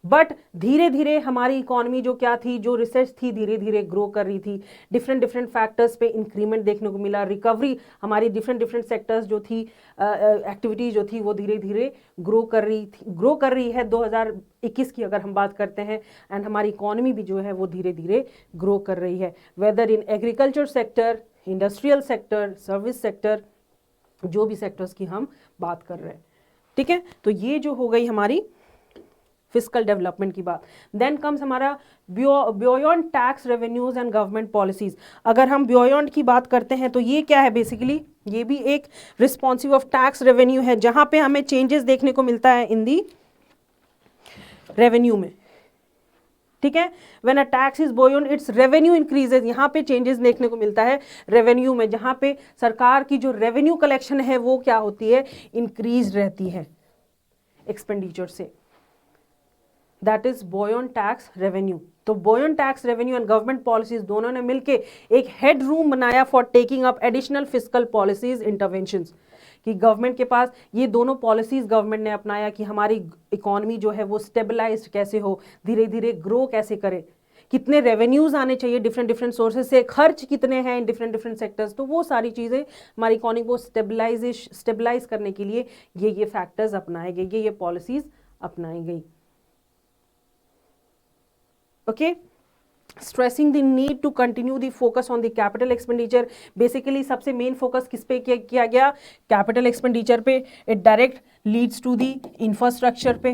बट धीरे धीरे हमारी इकोनॉमी जो क्या थी, जो रिसर्च थी, धीरे धीरे ग्रो कर रही थी। डिफरेंट फैक्टर्स पे इंक्रीमेंट देखने को मिला, रिकवरी हमारी डिफरेंट सेक्टर्स जो थी, एक्टिविटीज जो थी वो धीरे धीरे ग्रो कर रही है 2021 की अगर हम बात करते हैं। एंड हमारी इकोनॉमी भी जो है वो धीरे धीरे ग्रो कर रही है, whether in agriculture sector, industrial sector, service sector, जो भी सेक्टर्स की हम बात कर रहे हैं। ठीक है, तो ये जो हो गई हमारी फिस्कल डेवलपमेंट की बात। देन कम्स हमारा beyond tax revenues and government policies. अगर हम बियॉन्ड की बात करते हैं तो ये क्या है? बेसिकली ये भी एक रिस्पॉन्सिव ऑफ टैक्स रेवेन्यू है, जहां पे हमें चेंजेस देखने को मिलता है इन दी रेवेन्यू में। ठीक है, when a tax is beyond it's revenue increases, यहाँ पे चेंजेस देखने को मिलता है रेवेन्यू में, जहां पे सरकार की जो रेवेन्यू कलेक्शन है वो क्या होती है? इंक्रीज रहती है एक्सपेंडिचर से। That is buoyant tax revenue. तो buoyant tax revenue and government policies दोनों ने मिलके एक हेड रूम बनाया for taking up additional fiscal policies interventions, कि गवर्नमेंट के पास ये दोनों पॉलिसीज गवर्नमेंट ने अपनाया कि हमारी इकोनॉमी जो है वो स्टेबलाइज्ड कैसे हो, धीरे धीरे ग्रो कैसे करे, कितने रेवेन्यूज आने चाहिए डिफरेंट सोर्सेज से, खर्च कितने हैं इन डिफरेंट सेक्टर्स। तो वो सारी चीज़ें हमारी इकोनॉमी को स्टेबलाइज करने के लिए ये फैक्टर्स अपनाए गए, ये पॉलिसीज अपनाई गई। Okay, stressing the need to continue the focus on the capital expenditure. Basically सबसे मेन फोकस किस पे किया गया? कैपिटल एक्सपेंडिचर पे। It direct leads to the infrastructure पे,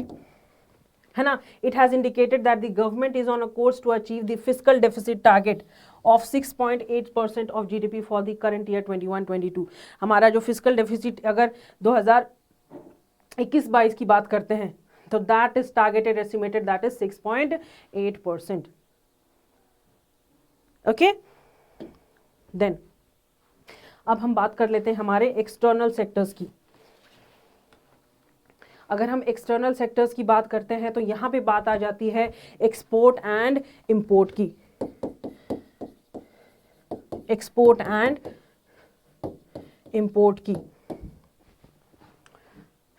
है ना। It has indicated that the government is on a course to achieve the fiscal deficit target of 6.8% of GDP for the current year 21-22। हमारा जो fiscal deficit अगर 2021-22 की बात करते हैं तो that is targeted estimated that is 6.8%. okay, then अब हम बात कर लेते हैं हमारे एक्सटर्नल सेक्टर्स की। अगर हम एक्सटर्नल सेक्टर्स की बात करते हैं तो यहां पे बात आ जाती है एक्सपोर्ट एंड इंपोर्ट की। एक्सपोर्ट एंड इंपोर्ट की,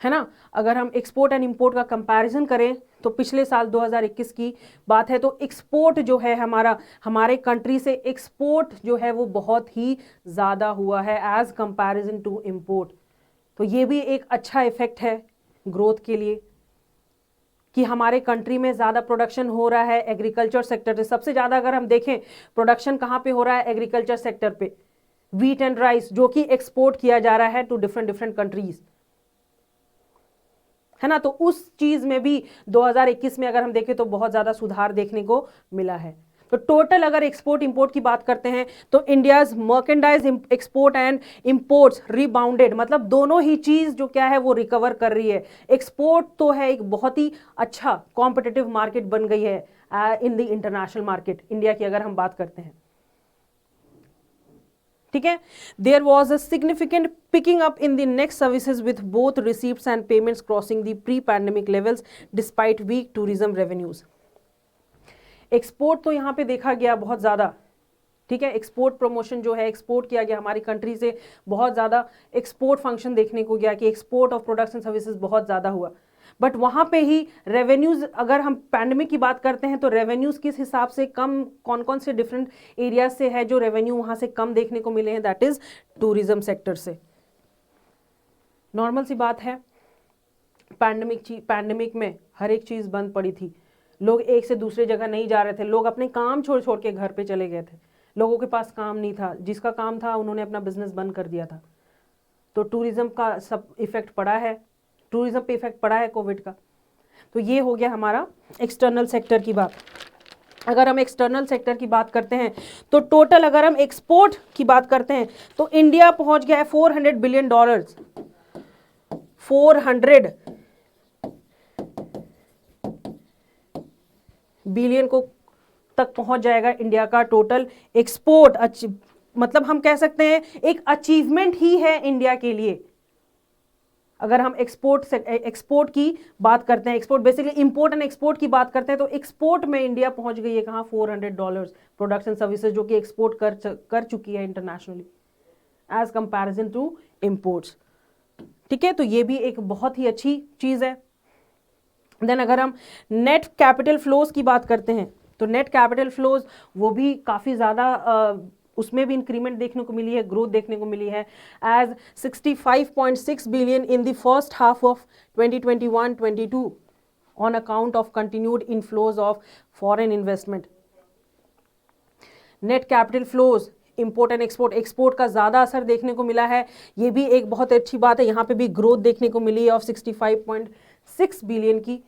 है ना। अगर हम एक्सपोर्ट एंड इंपोर्ट का कंपैरिजन करें तो पिछले साल 2021 की बात है तो एक्सपोर्ट जो है हमारे कंट्री से एक्सपोर्ट जो है वो बहुत ही ज़्यादा हुआ है एज कंपैरिजन टू इंपोर्ट। तो ये भी एक अच्छा इफेक्ट है ग्रोथ के लिए कि हमारे कंट्री में ज़्यादा प्रोडक्शन हो रहा है एग्रीकल्चर सेक्टर से। सबसे ज़्यादा अगर हम देखें प्रोडक्शन कहाँ पे हो रहा है? एग्रीकल्चर सेक्टर पे, व्हीट एंड राइस, जो कि एक्सपोर्ट किया जा रहा है टू डिफरेंट कंट्रीज, है ना। तो उस चीज में भी 2021 में अगर हम देखें तो बहुत ज्यादा सुधार देखने को मिला है। तो टोटल अगर एक्सपोर्ट इंपोर्ट की बात करते हैं तो India's merchandise export and imports rebounded, मतलब दोनों ही चीज जो क्या है वो रिकवर कर रही है। एक्सपोर्ट तो है एक बहुत ही अच्छा कॉम्पिटिटिव मार्केट बन गई है in the international market, India की अगर हम बात करते हैं। ठीक है, there was a significant picking up in the next services with both receipts and payments crossing the pre pandemic levels despite weak tourism revenues. Export तो यहाँ पे देखा गया बहुत ज़्यादा, ठीक है। एक्सपोर्ट प्रमोशन जो है, एक्सपोर्ट किया गया हमारी कंट्री से, बहुत ज़्यादा एक्सपोर्ट फंक्शन देखने को गया कि export of products and services बहुत ज़्यादा हुआ। बट वहाँ पे ही रेवेन्यूज, अगर हम पैंडमिक की बात करते हैं तो रेवेन्यूज किस हिसाब से कम, कौन कौन से डिफरेंट एरिया से है जो रेवेन्यू वहाँ से कम देखने को मिले हैं, दैट इज टूरिज्म सेक्टर से। नॉर्मल सी बात है, पैंडमिक में हर एक चीज़ बंद पड़ी थी, लोग एक से दूसरे जगह नहीं जा रहे थे, लोग अपने काम छोड़ छोड़ के घर पे चले गए थे, लोगों के पास काम नहीं था, जिसका काम था उन्होंने अपना बिजनेस बंद कर दिया था। तो टूरिज्म का सब इफेक्ट पड़ा है, टूरिज्म पे इफेक्ट पड़ा है कोविड का। तो ये हो गया हमारा एक्सटर्नल सेक्टर की बात। अगर हम एक्सटर्नल सेक्टर की बात करते हैं तो टोटल अगर हम एक्सपोर्ट की बात करते हैं तो इंडिया पहुंच गया है $400 बिलियन, 400 बिलियन को तक पहुंच जाएगा इंडिया का टोटल एक्सपोर्ट। मतलब हम कह सकते हैं एक अचीवमेंट ही है इंडिया के लिए। अगर हम एक्सपोर्ट की बात करते हैं, export basically import and export की बात करते हैं, तो एक्सपोर्ट में इंडिया पहुंच गई है कहाँ, $400 प्रोडक्ट्स एंड सर्विसेज जो कि एक्सपोर्ट कर चुकी है internationally as comparison to imports. ठीक है, तो ये भी एक बहुत ही अच्छी चीज है। देन अगर हम नेट कैपिटल फ्लोज की बात करते हैं तो नेट कैपिटल फ्लोज वो भी काफ़ी ज़्यादा उसमें भी इंक्रीमेंट देखने को मिली है, ग्रोथ देखने को मिली है as 65.6 billion in the first half of 2021-22 on account of continued inflows of foreign investment. Net capital flows import and export का ज़्यादा असर देखने को मिला है, ये भी एक बहुत अच्छी बात है। यहाँ पे भी ग्रोथ देखने को मिली है ऑफ 65.6 बिलियन की।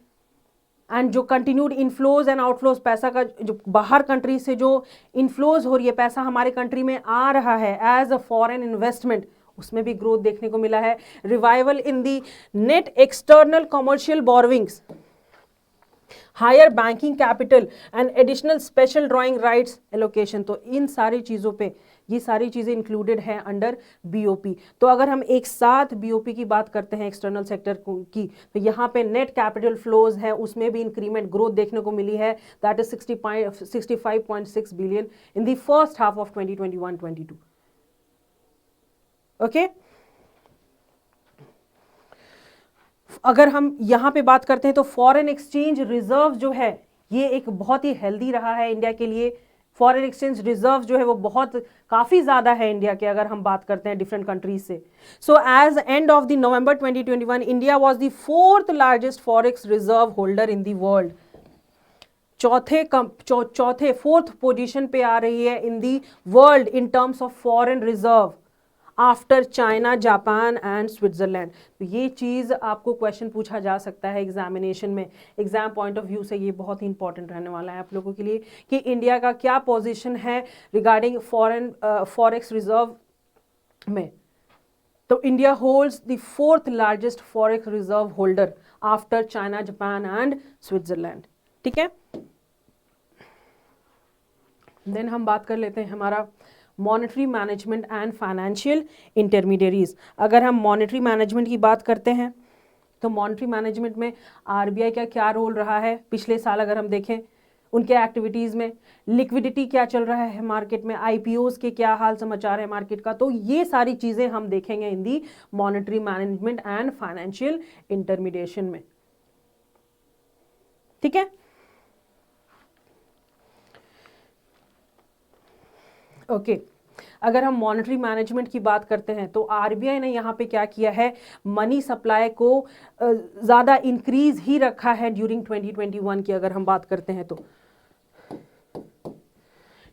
एंड जो कंटिन्यूड इनफ्लोज एंड आउटफ्लोज, पैसा का जो बाहर कंट्री से जो इनफ्लोज हो रही है, पैसा हमारे कंट्री में आ रहा है एज अ फॉरेन इन्वेस्टमेंट, उसमें भी ग्रोथ देखने को मिला है। Revival in the net external commercial borrowings, higher banking capital and additional special drawing rights allocation. तो इन सारी चीज़ों पे ये सारी चीज़ें इंक्लूडेड हैं अंडर बीओपी। तो अगर हम एक साथ बीओपी की बात करते हैं एक्सटर्नल सेक्टर की, तो यहाँ पे नेट कैपिटल फ्लोज है, उसमें भी इंक्रीमेंट ग्रोथ देखने को मिली है, that is 65.6 billion in the first half of 2021-22। Okay, अगर हम यहाँ पे बात करते हैं तो फॉरेन एक्सचेंज रिजर्व जो है ये एक बहुत ही हेल्दी रहा है इंडिया के लिए। फॉरेन एक्सचेंज रिजर्व जो है वो बहुत काफ़ी ज़्यादा है इंडिया के, अगर हम बात करते हैं डिफरेंट कंट्रीज से। So as end of the November 2021 India was the 4th largest forex reserve holder in the world. चौथे 4th पोजीशन पे आ रही है in the world in terms of foreign reserve after China, Japan and Switzerland. तो ये चीज़ आपको question पूछा जा सकता है एग्जामिनेशन में, एग्जाम पॉइंट ऑफ व्यू से ये बहुत ही इंपॉर्टेंट रहने वाला है आप लोगों के लिए कि इंडिया का क्या पोजीशन है रिगार्डिंग फॉरेन फॉरेक्स रिजर्व में। तो India holds the 4th largest forex reserve holder after China, Japan and Switzerland. ठीक है, देन हम बात कर लेते हैं हमारा monetary management and financial intermediaries. अगर हम मॉनेटरी मैनेजमेंट की बात करते हैं तो मॉनेटरी मैनेजमेंट में आरबीआई का क्या रोल रहा है पिछले साल, अगर हम देखें उनके एक्टिविटीज़ में, लिक्विडिटी क्या चल रहा है मार्केट में, आईपीओज के क्या हाल समाचार है मार्केट का, तो ये सारी चीज़ें हम देखेंगे in the monetary management and financial intermediation में। ठीक है, ओके अगर हम मॉनेटरी मैनेजमेंट की बात करते हैं तो आरबीआई ने यहाँ पे क्या किया है, मनी सप्लाई को ज़्यादा इंक्रीज ही रखा है ड्यूरिंग 2021 की। अगर हम बात करते हैं तो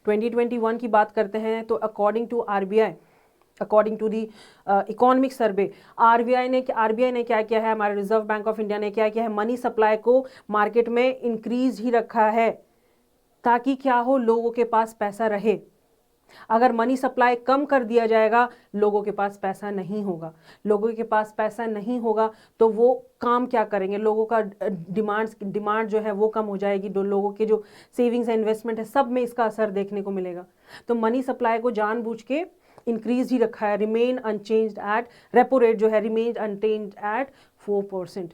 2021 की बात करते हैं तो according to RBI, according to the economic survey, RBI ने क्या किया है, हमारे रिजर्व बैंक ऑफ इंडिया ने क्या किया है, मनी सप्लाई को मार्केट में इंक्रीज ही रखा है ताकि क्या हो, लोगों के पास पैसा रहे। अगर मनी सप्लाई कम कर दिया जाएगा, लोगों के पास पैसा नहीं होगा, लोगों के पास पैसा नहीं होगा तो वो काम क्या करेंगे, लोगों का डिमांड जो है वो कम हो जाएगी, लोगों के जो सेविंग्स एंड इन्वेस्टमेंट है सब में इसका असर देखने को मिलेगा। तो मनी सप्लाई को जानबूझ के इंक्रीज ही रखा है, remain unchanged at, repo rate जो है रिमेन अनचेंज्ड एट 4%,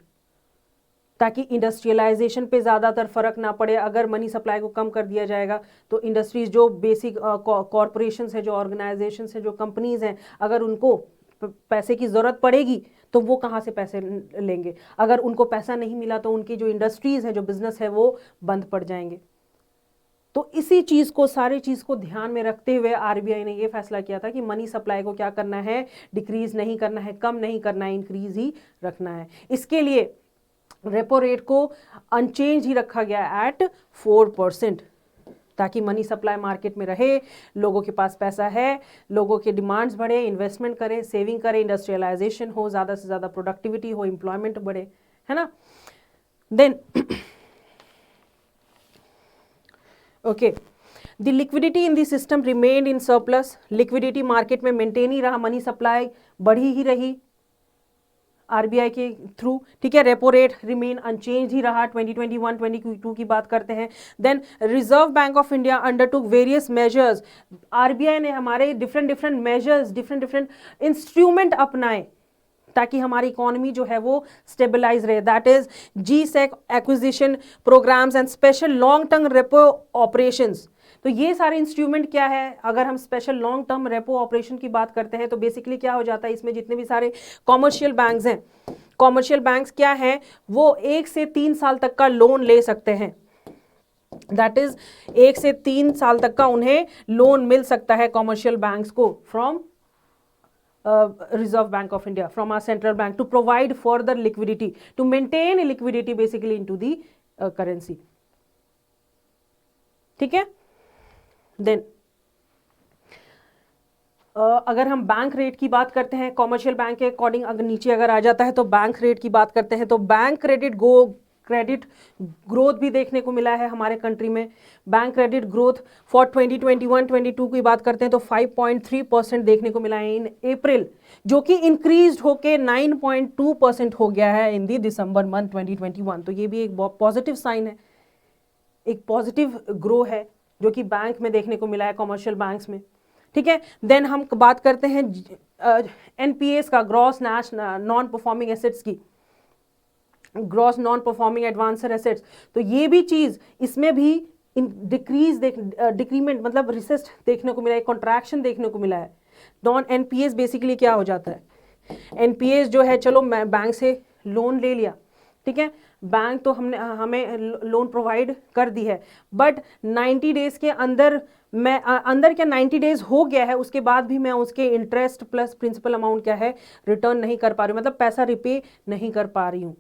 ताकि इंडस्ट्रियलाइजेशन पे ज़्यादातर फर्क ना पड़े। अगर मनी सप्लाई को कम कर दिया जाएगा तो इंडस्ट्रीज जो बेसिक कॉरपोरेशंस है, जो ऑर्गेनाइजेशंस है, जो कंपनीज हैं, अगर उनको पैसे की ज़रूरत पड़ेगी तो वो कहाँ से पैसे लेंगे? अगर उनको पैसा नहीं मिला तो उनकी जो इंडस्ट्रीज़ है, जो बिजनेस है, वो बंद पड़ जाएंगे। तो इसी चीज़ को, सारी चीज़ को ध्यान में रखते हुए आरबीआई ने ये फैसला किया था कि मनी सप्लाई को क्या करना है, डिक्रीज नहीं करना है, कम नहीं करना है, इंक्रीज ही रखना है। इसके लिए रेपो रेट को अनचेंज ही रखा गया एट 4%, ताकि मनी सप्लाई मार्केट में रहे, लोगों के पास पैसा है, लोगों के डिमांड्स बढ़े, इन्वेस्टमेंट करें, सेविंग करें, इंडस्ट्रियलाइजेशन हो, ज़्यादा से ज़्यादा प्रोडक्टिविटी हो, एम्प्लॉयमेंट बढ़े, है ना। Then okay, the liquidity in the system remained in surplus, liquidity market में मेंटेन ही रहा, मनी सप्लाई बढ़ी ही रही आरबीआई के थ्रू, ठीक है। रेपो रेट रिमेन अनचेंज ही रहा, 2021-22 की बात करते हैं। Then Reserve Bank of India undertook various measures, RBI ने हमारे डिफरेंट मेजर्स, डिफरेंट इंस्ट्रूमेंट अपनाए ताकि हमारी इकोनॉमी जो है वो स्टेबलाइज रहे। That is G sec acquisition programmes and special long term repo operations. तो ये सारे इंस्ट्रूमेंट क्या है, अगर हम special long term repo operation की बात करते हैं तो बेसिकली क्या हो जाता है, इसमें जितने भी सारे कॉमर्शियल बैंक्स हैं, कॉमर्शियल बैंक्स क्या हैं, वो 1 से 3 साल तक का लोन ले सकते हैं। दैट इज 1 से 3 साल तक का उन्हें लोन मिल सकता है कॉमर्शियल बैंक्स को from Reserve Bank of India, from our central bank, to provide further liquidity, to maintain liquidity basically into the currency. ठीक है। देन अगर हम बैंक रेट की बात करते हैं, कॉमर्शियल बैंक के अकॉर्डिंग अगर नीचे अगर आ जाता है तो बैंक रेट की बात करते हैं, तो बैंक क्रेडिट ग्रोथ भी देखने को मिला है हमारे कंट्री में। बैंक क्रेडिट ग्रोथ फॉर 2021-22 की बात करते हैं तो 5.3% देखने को मिला है इन अप्रैल, जो कि इंक्रीज होके 9.2% हो गया है इन दी दिसंबर मंथ 2021। तो ये भी एक पॉजिटिव साइन है, एक पॉजिटिव ग्रो है जो कि बैंक में देखने को मिला है, कॉमर्शियल बैंक्स में, ठीक है। देन हम बात करते हैं एनपीएस का, ग्रॉस नॉन परफॉर्मिंग एसेट्स की, gross non performing advancer assets. तो ये भी चीज, इसमें भी डिक्रीमेंट मतलब रिसेस्ट देखने को मिला है, कॉन्ट्रैक्शन देखने को मिला है। नॉन एनपीएस बेसिकली क्या हो जाता है, एनपीएस जो है, चलो मैं बैंक से लोन ले लिया, ठीक है, बैंक तो हमें लोन प्रोवाइड कर दी है, बट 90 डेज के अंदर मैं क्या 90 डेज हो गया है, उसके बाद भी मैं उसके इंटरेस्ट प्लस प्रिंसिपल अमाउंट क्या है रिटर्न नहीं कर पा रही हूँ, मतलब पैसा रिपे नहीं कर पा रही हूँ।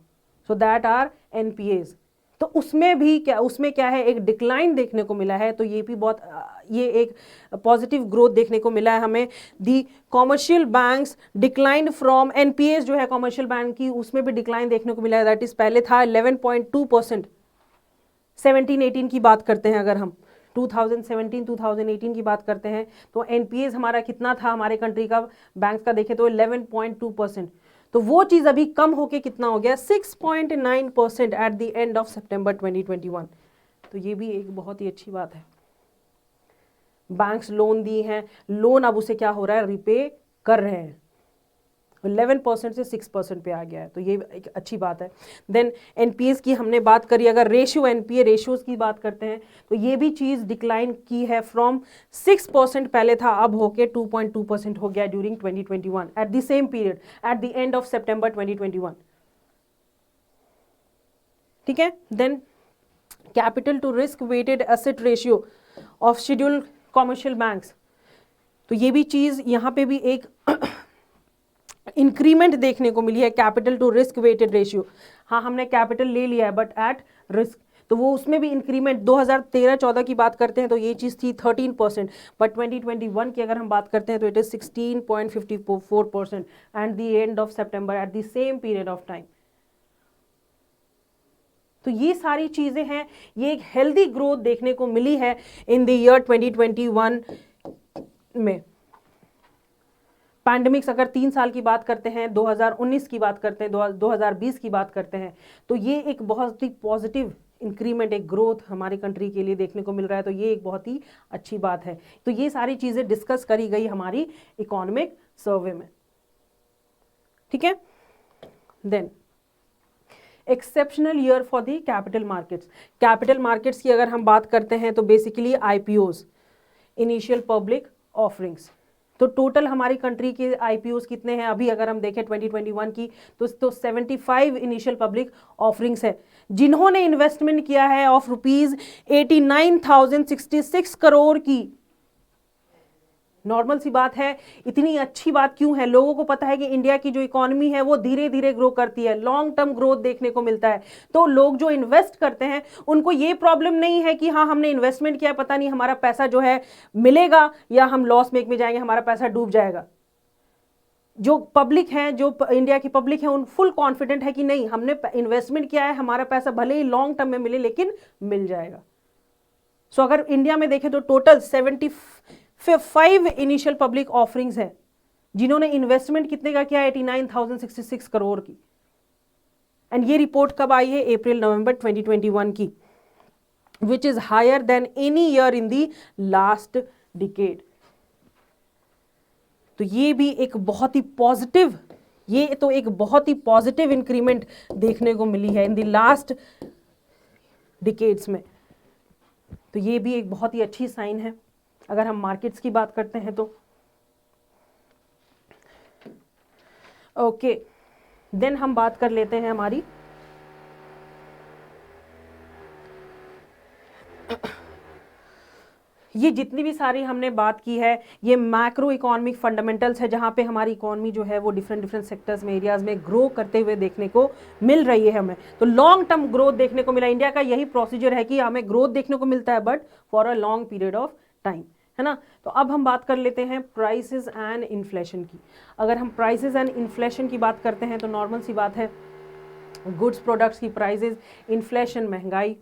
So that are NPS. तो उसमें क्या है, एक डिक्लाइन देखने को मिला है। तो ये भी ये एक पॉजिटिव ग्रोथ देखने को मिला है हमें। The commercial banks decline from, NPS जो है कॉमर्शियल बैंक की, उसमें भी डिक्लाइन देखने को मिला है। दैट इज पहले था 11.2%, 17-18 की बात करते हैं, अगर हम 2017-2018 की बात करते हैं तो एनपीएस हमारा कितना था हमारे कंट्री का बैंक का देखें तो 11.2%। तो वो चीज अभी कम होके कितना हो गया, 6.9% eight the end of September 2021। तो ये भी एक बहुत ही अच्छी बात है। बैंक्स लोन दी हैं, लोन अब उसे क्या हो रहा है, रिपे कर रहे हैं, 11% से 6% पे आ गया है। तो ये एक अच्छी बात है। देन एनपीएस की हमने बात करी, अगर एनपीए रेशियोज की बात करते हैं तो ये भी चीज डिक्लाइन की है फ्रॉम 6% पहले था, अब होके 2.2% हो गया during 2021 at the same period, at the end of September 2021, ठीक है। Then capital to risk weighted asset ratio of scheduled commercial banks, तो ये भी चीज यहाँ पे भी एक इंक्रीमेंट देखने को मिली है, capital to risk weighted ratio. हाँ, हमने कैपिटल ले लिया है बट एट रिस्क, तो वो उसमें भी इंक्रीमेंट 2013-14 की बात करते हैं तो ये चीज़ थी 13%, बट 2021 की अगर हम बात करते हैं तो it is 16.54% eight the end of September eight the same period of time. तो ये सारी चीज़ें हैं, ये एक हेल्दी ग्रोथ देखने को मिली है इन द ईयर 2021 में। पैंडेमिक्स अगर 3 साल की बात करते हैं, 2019 की बात करते हैं, 2020 की बात करते हैं, तो ये एक बहुत ही पॉजिटिव इंक्रीमेंट, एक ग्रोथ हमारी कंट्री के लिए देखने को मिल रहा है। तो ये एक बहुत ही अच्छी बात है। तो ये सारी चीज़ें डिस्कस करी गई हमारी इकोनॉमिक सर्वे में, ठीक है। Then exceptional year for the capital markets. Capital markets की अगर हम बात करते हैं तो basically IPOs, initial public offerings, तो टोटल हमारी कंट्री के आईपीओस कितने हैं अभी अगर हम देखें 2021 की तो 75 इनिशियल पब्लिक ऑफरिंग्स है जिन्होंने इन्वेस्टमेंट किया है ऑफ ₹89,066 करोड़ की। नॉर्मल सी बात है, इतनी अच्छी बात क्यों है? लोगों को पता है कि इंडिया की जो इकोनॉमी है वो धीरे धीरे ग्रो करती है, लॉन्ग टर्म ग्रोथ देखने को मिलता है। तो लोग जो इन्वेस्ट करते हैं उनको ये प्रॉब्लम नहीं है कि हाँ हमने इन्वेस्टमेंट किया, पता नहीं हमारा पैसा जो है मिलेगा या हम लॉस मेक में जाएंगे, हमारा पैसा डूब जाएगा। जो पब्लिक है, जो इंडिया की पब्लिक है, उन फुल कॉन्फिडेंट है कि नहीं हमने इन्वेस्टमेंट किया है, हमारा पैसा भले ही लॉन्ग टर्म में मिले लेकिन मिल जाएगा। सो अगर इंडिया में देखें तो टोटल 75 इनिशियल पब्लिक ऑफरिंग्स है जिन्होंने इन्वेस्टमेंट कितने का किया है 89,066 करोड़ की। एंड ये रिपोर्ट कब आई है? अप्रैल नवंबर 2021 की, which is higher than any year in the last decade. तो ये भी एक बहुत ही पॉजिटिव, ये तो एक बहुत ही पॉजिटिव इंक्रीमेंट देखने को मिली है इन द लास्ट डिकेड्स में। तो ये भी एक बहुत ही अच्छी साइन है। अगर हम मार्केट्स की बात करते हैं तो ओके, देन हम बात कर लेते हैं हमारी ये जितनी भी सारी हमने बात की है ये मैक्रो इकोनॉमिक फंडामेंटल्स है जहां पे हमारी इकोनॉमी जो है वो डिफरेंट सेक्टर्स में, एरियाज में ग्रो करते हुए देखने को मिल रही है हमें। तो लॉन्ग टर्म ग्रोथ देखने को मिला। इंडिया का यही प्रोसीजर है कि हमें ग्रोथ देखने को मिलता है but for a long period of time, है ना। तो अब हम बात कर लेते हैं प्राइसेस एंड इन्फ्लेशन की। अगर हम प्राइसेस एंड इन्फ्लेशन की बात करते हैं तो नॉर्मल सी बात है, गुड्स प्रोडक्ट्स की प्राइसेस, इन्फ्लेशन महंगाई।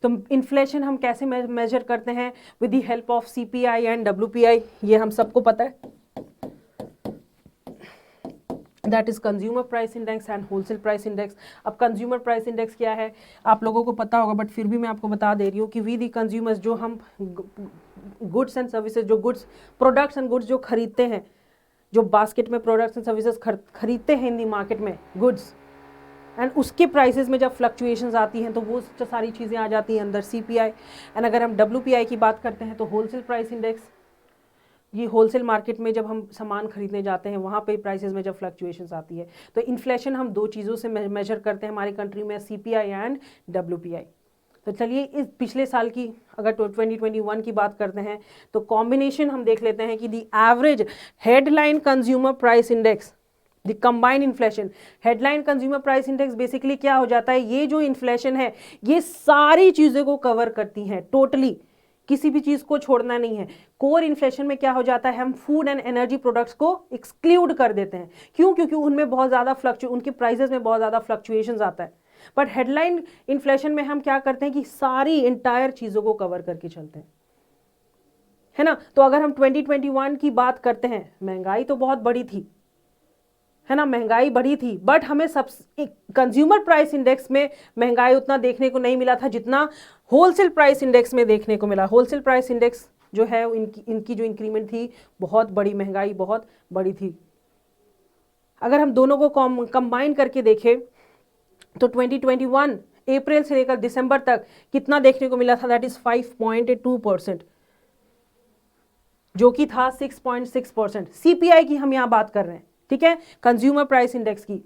तो इन्फ्लेशन हम कैसे मेजर करते हैं? With the help of CPI and WPI, ये हम सबको पता है, that is consumer price index and wholesale price index. अब कंज्यूमर प्राइस इंडेक्स क्या है आप लोगों को पता होगा, बट फिर भी मैं आपको बता दे रही हूँ कि वी दी कंज्यूमर्स, जो हम गुड्स एंड सर्विसेज, जो गुड्स प्रोडक्ट्स एंड गुड्स जो खरीदते हैं, जो बास्केट में प्रोडक्ट्स एंड सर्विसेज खरीदते हैं इन दी मार्केट में गुड्स, एंड उसके प्राइसेस में जब फ्लक्चुएशंस आती हैं तो वो सारी चीज़ें आ जाती हैं अंदर सीपीआई। एंड अगर हम डब्ल्यूपीआई की बात करते हैं तो होलसेल प्राइस इंडेक्स, ये होलसेल मार्केट में जब हम सामान खरीदने जाते हैं वहाँ पे प्राइसेस में जब फ्लक्चुएशंस आती है। तो इन्फ्लेशन हम दो चीज़ों से मेजर करते हैं हमारी कंट्री में, सीपीआई एंड डब्ल्यूपीआई। तो चलिए इस पिछले साल की अगर 2021 की बात करते हैं तो कॉम्बिनेशन हम देख लेते हैं कि the average headline consumer price index, the combined inflation. Headline consumer price index basically क्या हो जाता है, ये जो इन्फ्लेशन है ये सारी चीज़ों को कवर करती हैं टोटली, किसी भी चीज़ को छोड़ना नहीं है। कोर इन्फ्लेशन में क्या हो जाता है, हम फूड एंड एनर्जी प्रोडक्ट्स को एक्सक्लूड कर देते हैं। क्यों? क्योंकि उनमें बहुत ज़्यादा उनके प्राइसेस में बहुत ज़्यादा फ्लक्चुएशंस आता है। बट हेडलाइन इन्फ्लेशन में हम क्या करते हैं कि सारी इंटायर चीज़ों को कवर करके चलते हैं, है ना। तो अगर हम 2021 की बात करते हैं, महंगाई तो बहुत बड़ी थी, है ना, महंगाई बढ़ी थी, बट हमें सब कंज्यूमर प्राइस इंडेक्स में महंगाई उतना देखने को नहीं मिला था जितना होलसेल प्राइस इंडेक्स में देखने को मिला। होलसेल प्राइस इंडेक्स जो है इनकी जो इंक्रीमेंट थी बहुत बड़ी, महंगाई बहुत बड़ी थी। अगर हम दोनों को कंबाइन करके देखें तो 2021 अप्रैल से लेकर दिसंबर तक कितना देखने को मिला था, दैट इज 5.2%, जो कि था 6.6%। सीपीआई की हम यहाँ बात कर रहे हैं, ठीक है, कंज्यूमर प्राइस इंडेक्स की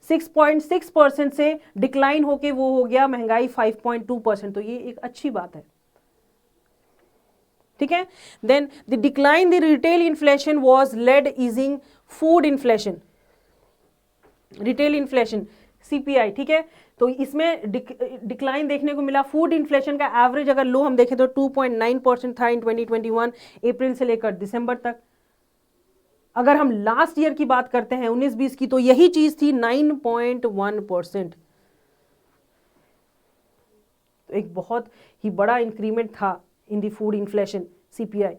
6.6% से डिक्लाइन होके वो हो गया महंगाई 5.2%। तो ये एक अच्छी बात है, ठीक है। Then the decline the retail inflation was led easing food inflation, retail inflation CPI, ठीक है। तो इसमें डिक्लाइन देखने को मिला। फूड इन्फ्लेशन का एवरेज अगर लो हम देखें तो 2.9% था इन 2021 अप्रैल से लेकर दिसंबर तक। अगर हम लास्ट ईयर की बात करते हैं 19-20 की, तो यही चीज थी 9.1%। तो एक बहुत ही बड़ा इंक्रीमेंट था in the food inflation CPI,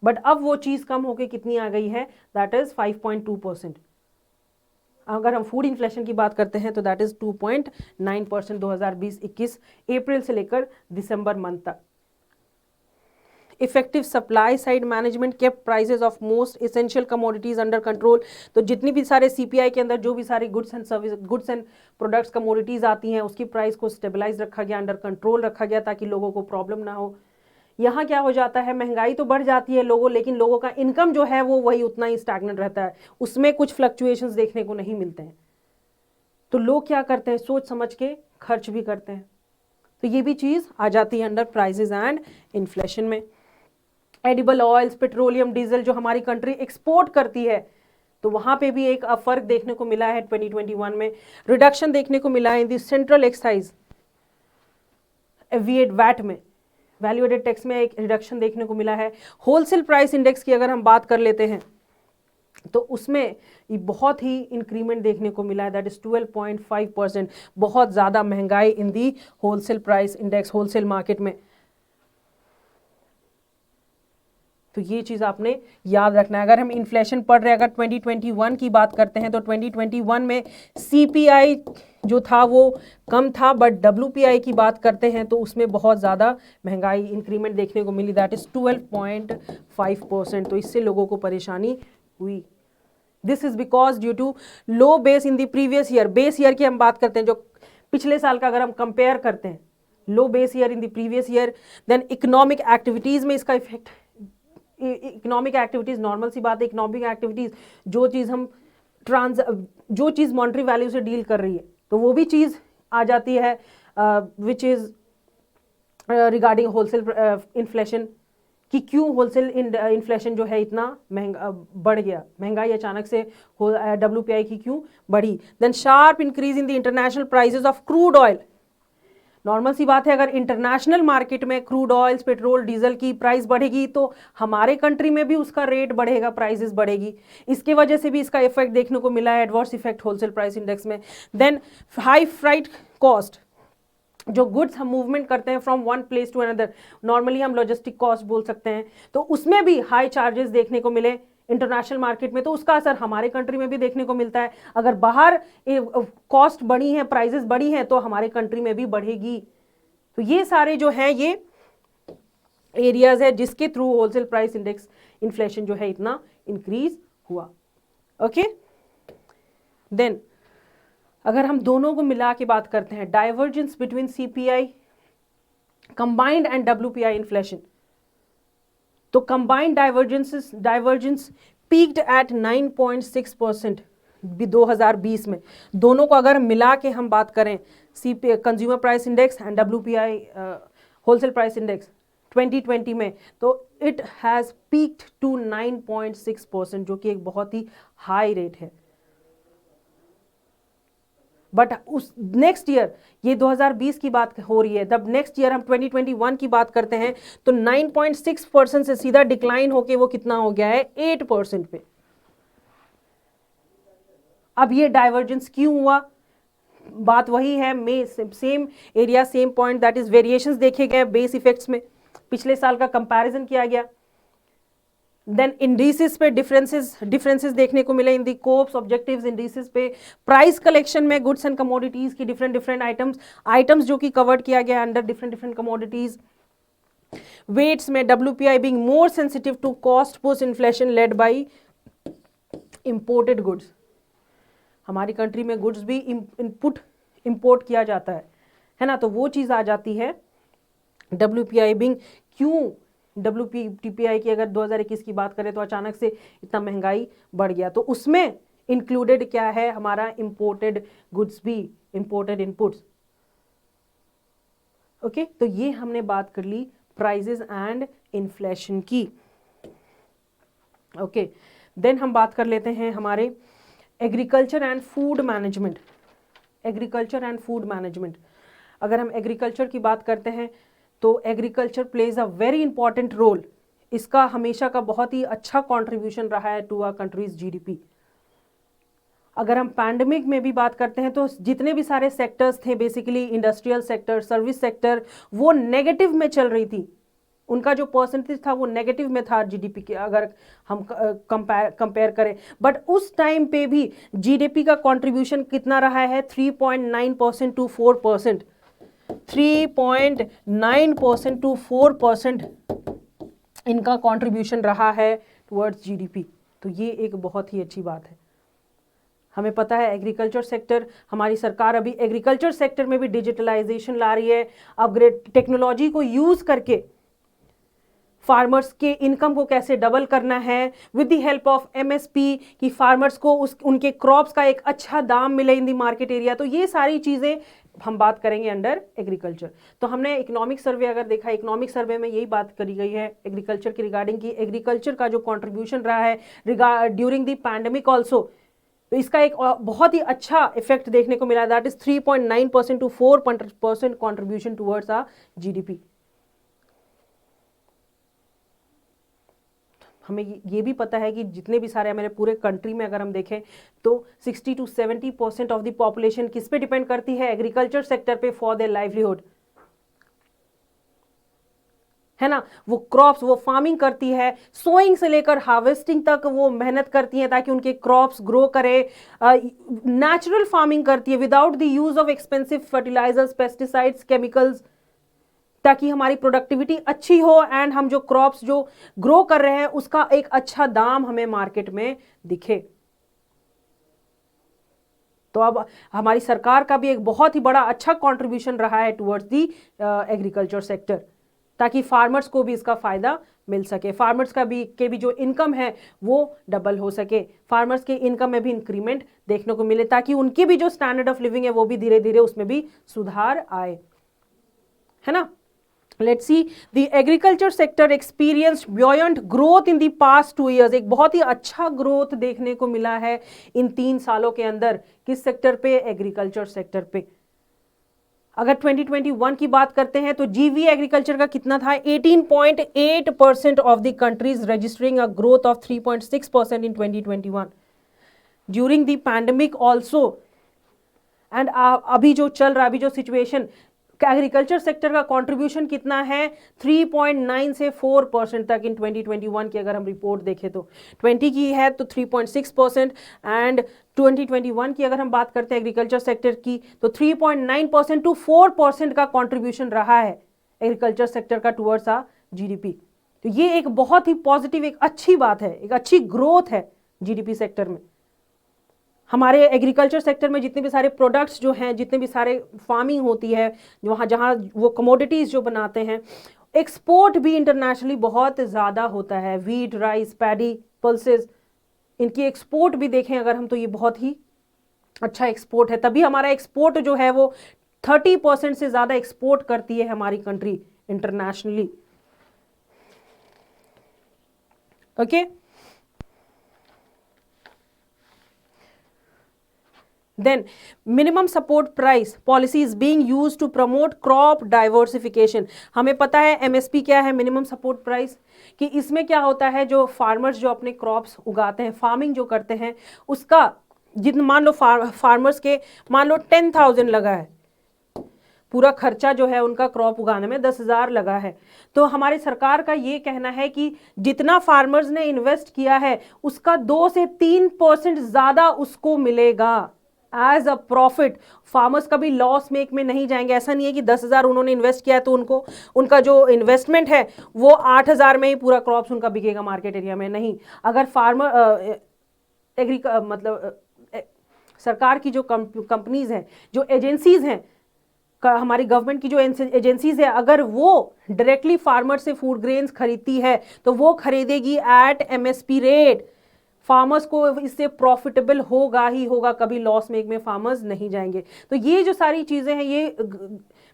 but अब वो चीज कम होके कितनी आ गई है, दैट इज 5.2%। अगर हम फूड इन्फ्लेशन की बात करते हैं तो दैट इज 2.9% 2020-21 अप्रैल से लेकर दिसंबर मंथ तक। Effective supply side management kept prices of most essential commodities under control. तो जितनी भी सारे सीपीआई के अंदर जो भी सारी गुड्स एंड प्रोडक्ट्स कमोडिटीज आती हैं उसकी प्राइस को स्टेबलाइज रखा गया, अंडर कंट्रोल रखा गया ताकि लोगों को प्रॉब्लम ना हो। यहाँ क्या हो जाता है, महंगाई तो बढ़ जाती है लोगों, लेकिन लोगों का इनकम जो है वो वही उतना ही स्टैग्नेंट रहता है, उसमें कुछ फ्लक्चुएशंस देखने को नहीं मिलते हैं। तो लोग क्या करते हैं, सोच समझ के खर्च भी करते हैं। तो ये भी चीज आ जाती है अंडर प्राइसेस एंड इन्फ्लेशन में। एडिबल ऑयल्स, पेट्रोलियम, डीजल जो हमारी कंट्री एक्सपोर्ट करती है, तो वहां पे भी एक फर्क देखने को मिला है 2021 में। रिडक्शन देखने को मिला है इन दी सेंट्रल एक्साइज वैट में, वैल्यू एडेड टैक्स में एक रिडक्शन देखने को मिला है। होलसेल प्राइस इंडेक्स की अगर हम बात कर लेते हैं तो उसमें ये बहुत ही इंक्रीमेंट देखने को मिला है, दैट इज 12.5%, बहुत ज़्यादा महंगाई in the wholesale price index, wholesale market में। तो ये चीज़ आपने याद रखना है। अगर हम इन्फ्लेशन पढ़ रहे हैं, अगर 2021 की बात करते हैं तो 2021 में CPI जो था वो कम था, बट WPI की बात करते हैं तो उसमें बहुत ज़्यादा महंगाई इंक्रीमेंट देखने को मिली, दैट इज़ 12.5%। तो इससे लोगों को परेशानी हुई। This is because due to low base in the previous year. Base year की हम बात करते हैं, जो पिछले साल का अगर हम कंपेयर करते हैं, low base year in the previous year. Then economic activities में इसका इफेक्ट, इकोनॉमिक एक्टिविटीज नॉर्मल सी बात है, इकोनॉमिक एक्टिविटीज जो चीज मॉनेटरी वैल्यू से डील कर रही है, तो वो भी चीज आ जाती है, which is regarding wholesale inflation, कि क्यों होलसेल इन्फ्लेशन जो है इतना महंगा बढ़ गया, महंगाई अचानक से WPI की क्यों बढ़ी। Then sharp increase in the international prices of crude oil. Normal सी बात है, अगर इंटरनेशनल मार्केट में क्रूड ऑयल्स, पेट्रोल, डीजल की प्राइस बढ़ेगी तो हमारे कंट्री में भी उसका रेट बढ़ेगा, प्राइसेस बढ़ेगी। इसके वजह से भी इसका इफेक्ट देखने को मिला है, adverse effect wholesale price index में। देन हाई फ्राइट कॉस्ट, जो गुड्स हम मूवमेंट करते हैं from one place to another, normally हम लॉजिस्टिक कॉस्ट बोल सकते हैं, तो उसमें भी हाई चार्जेस देखने को मिले इंटरनेशनल मार्केट में, तो उसका असर हमारे कंट्री में भी देखने को मिलता है। अगर बाहर कॉस्ट बढ़ी है, प्राइसेस बढ़ी हैं, तो हमारे कंट्री में भी बढ़ेगी। तो ये सारे जो है ये एरियाज है जिसके through wholesale price index inflation जो है इतना इंक्रीज हुआ। ओके, देन अगर हम दोनों को मिला के बात करते हैं, divergence between CPI combined and WPI inflation, तो कंबाइंड डाइवर्जेंस पीक्ड एट 9.6% 2020 में। दोनों को अगर मिला के हम बात करें, CPI consumer price index and WPI wholesale price index 2020 में, तो इट हैज़ पीक्ड टू 9.6%, जो कि एक बहुत ही हाई रेट है। बट उस नेक्स्ट ईयर, ये 2020 की बात हो रही है, तब नेक्स्ट ईयर हम 2021 की बात करते हैं तो 9.6% से सीधा डिक्लाइन होके वो कितना हो गया है, 8% पे। अब ये डाइवर्जेंस क्यों हुआ, बात वही है, same area same point, that is variations देखे गए बेस इफेक्ट्स में, पिछले साल का कंपैरिजन किया गया। देन इंडिसेस पे डिफरेंसेस देखने को मिले in the cops objectives indices पे। प्राइस कलेक्शन में गुड्स एंड कमोडिटीज की डिफरेंट आइटम्स जो कि कवर्ड किया गया अंडर डिफरेंट कमोडिटीज। वेट्स में WPI being more sensitive to cost push inflation led by imported goods. हमारी कंट्री में गुड्स भी इंपोर्ट किया जाता है ना, तो वो चीज आ जाती है। WPI बीइंग, क्यों WPI की अगर 2021 की बात करें तो अचानक से इतना महंगाई बढ़ गया, तो उसमें इंक्लूडेड क्या है, हमारा इंपोर्टेड गुड्स भी, इंपोर्टेड इनपुट्स। ओके, तो ये हमने बात कर ली प्राइसेस एंड इन्फ्लेशन की। ओके, देन हम बात कर लेते हैं हमारे agriculture and food management. Agriculture and food management, अगर हम एग्रीकल्चर की बात करते हैं तो agriculture plays a very important role. इसका हमेशा का बहुत ही अच्छा कंट्रीब्यूशन रहा है टू आवर कंट्रीज GDP। अगर हम पैंडेमिक में भी बात करते हैं तो जितने भी सारे सेक्टर्स थे, basically industrial sector, service sector, वो नेगेटिव में चल रही थी, उनका जो परसेंटेज था वो नेगेटिव में था GDP के, अगर हम कंपेयर करें। बट उस टाइम पे भी GDP का कंट्रीब्यूशन कितना रहा है, 3.9% टू 4%, 3.9% टू 4% इनका कंट्रीब्यूशन रहा है टुवर्ड्स GDP। तो ये एक बहुत ही अच्छी बात है। हमें पता है एग्रीकल्चर सेक्टर, हमारी सरकार अभी एग्रीकल्चर सेक्टर में भी डिजिटलाइजेशन ला रही है, अपग्रेड टेक्नोलॉजी को यूज करके फार्मर्स के इनकम को कैसे डबल करना है with the help of MSP, कि फार्मर्स को उनके क्रॉप्स का एक अच्छा दाम मिले इन द मार्केट एरिया। तो ये सारी चीज़ें हम बात करेंगे अंडर एग्रीकल्चर। तो हमने इकोनॉमिक सर्वे अगर देखा, इकोनॉमिक सर्वे में यही बात करी गई है एग्रीकल्चर की रिगार्डिंग, की एग्रीकल्चर का जो कंट्रीब्यूशन रहा है ड्यूरिंग द पैंडेमिक ऑल्सो, तो इसका एक बहुत ही अच्छा इफेक्ट देखने को मिला, that is 3.9% to 4% contribution towards a GDP. हमें ये भी पता है कि जितने भी सारे हमारे पूरे कंट्री में अगर हम देखें तो 60 to 70% ऑफ द पॉपुलेशन किस पे डिपेंड करती है, एग्रीकल्चर सेक्टर पे फॉर देयर लाइवलीहुड, है ना। वो क्रॉप्स, वो फार्मिंग करती है, सोइंग से लेकर हार्वेस्टिंग तक वो मेहनत करती है ताकि उनके क्रॉप्स ग्रो करे। नेचुरल फार्मिंग करती है without the use of expensive fertilisers, pesticides, chemicals, ताकि हमारी प्रोडक्टिविटी अच्छी हो एंड हम जो क्रॉप्स जो ग्रो कर रहे हैं उसका एक अच्छा दाम हमें मार्केट में दिखे। तो अब हमारी सरकार का भी एक बहुत ही बड़ा अच्छा कंट्रीब्यूशन रहा है टुवर्ड्स दी एग्रीकल्चर सेक्टर, ताकि फार्मर्स को भी इसका फायदा मिल सके, फार्मर्स का भी जो इनकम है वो डबल हो सके, फार्मर्स के इनकम में भी इंक्रीमेंट देखने को मिले, ताकि उनकी भी जो स्टैंडर्ड ऑफ लिविंग है वो भी धीरे धीरे उसमें भी सुधार आए, है ना। Let's see, the agriculture sector experienced buoyant growth in the past 2 years। एक बहुत ही अच्छा ग्रोथ देखने को मिला है इन 3 सालों के अंदर, किस सेक्टर पे, एग्रीकल्चर सेक्टर पे। अगर 2021 की बात करते हैं तो जीवी एग्रीकल्चर का कितना था, 18.8% of the countries registering a growth of 3.6% in 2021 during the pandemic also. And अभी जो चल रहा है, अभी जो सिचुएशन, एग्रीकल्चर सेक्टर का कंट्रीब्यूशन कितना है, 3.9 से 4% तक इन 2021 की अगर हम रिपोर्ट देखें तो 20 की है तो 3.6%, एंड 2021 की अगर हम बात करते हैं एग्रीकल्चर सेक्टर की तो 3.9% टू 4% का कंट्रीब्यूशन रहा है एग्रीकल्चर सेक्टर का टुवर्ड्स आ जीडीपी। तो ये एक बहुत ही पॉजिटिव, एक अच्छी बात है, एक अच्छी ग्रोथ है जीडीपी सेक्टर में। हमारे एग्रीकल्चर सेक्टर में जितने भी सारे प्रोडक्ट्स जो हैं, जितने भी सारे फार्मिंग होती है, जहाँ वो कमोडिटीज़ जो बनाते हैं, एक्सपोर्ट भी इंटरनेशनली बहुत ज़्यादा होता है। वीट, राइस, पैडी, पल्सेस, इनकी एक्सपोर्ट भी देखें अगर हम तो ये बहुत ही अच्छा एक्सपोर्ट है। तभी हमारा एक्सपोर्ट जो है वो 30% से ज़्यादा एक्सपोर्ट करती है हमारी country internationally. Okay, Then minimum support price policy is being used to promote crop diversification। हमें पता है MSP क्या है, मिनिमम सपोर्ट प्राइस, कि इसमें क्या होता है, जो फार्मर्स जो अपने क्रॉप्स उगाते हैं, फार्मिंग जो करते हैं, उसका जितना मान लो फार्मर्स के मान लो 10,000 लगा है, पूरा खर्चा जो है उनका क्रॉप उगाने में 10,000 लगा है, तो हमारी सरकार का ये कहना है कि जितना फार्मर्स ने इन्वेस्ट किया है उसका 2 से 3% ज़्यादा उसको मिलेगा एज अ प्रॉफिट। फार्मर्स कभी लॉस मेक में नहीं जाएंगे। ऐसा नहीं है कि 10,000 उन्होंने इन्वेस्ट किया है तो उनको उनका जो इन्वेस्टमेंट है वो 8,000 में ही पूरा क्रॉप्स उनका बिकेगा मार्केट एरिया में, नहीं। अगर फार्मर मतलब सरकार की जो कंपनीज हैं, जो एजेंसीज हैं, हमारी गवर्नमेंट की जो एजेंसीज है, अगर वो डायरेक्टली फार्मर से फूड ग्रेन्स खरीदती है तो वो खरीदेगी एट MSP रेट। फार्मर्स को इससे प्रॉफिटेबल होगा ही होगा, कभी लॉस मेक में फार्मर्स नहीं जाएंगे। तो ये जो सारी चीज़ें हैं ये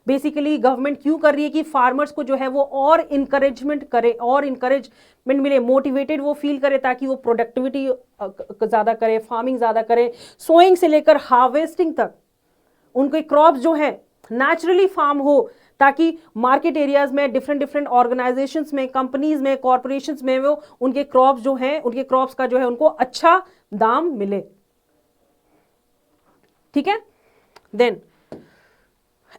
बेसिकली गवर्नमेंट क्यों कर रही है कि फार्मर्स को जो है वो और इंकरेजमेंट करे, और इंकरेजमेंट मिले, मोटिवेटेड वो फील करे, ताकि वो प्रोडक्टिविटी ज़्यादा करे, फार्मिंग ज़्यादा करे, सोइंग से लेकर हार्वेस्टिंग तक उनके क्रॉप्स जो है नेचुरली फार्म हो, ताकि मार्केट एरियाज में डिफरेंट ऑर्गेनाइजेशंस में, कंपनीज में, कॉर्पोरेशंस में वो उनके क्रॉप्स जो हैं, उनके क्रॉप्स का जो है उनको अच्छा दाम मिले। ठीक है। देन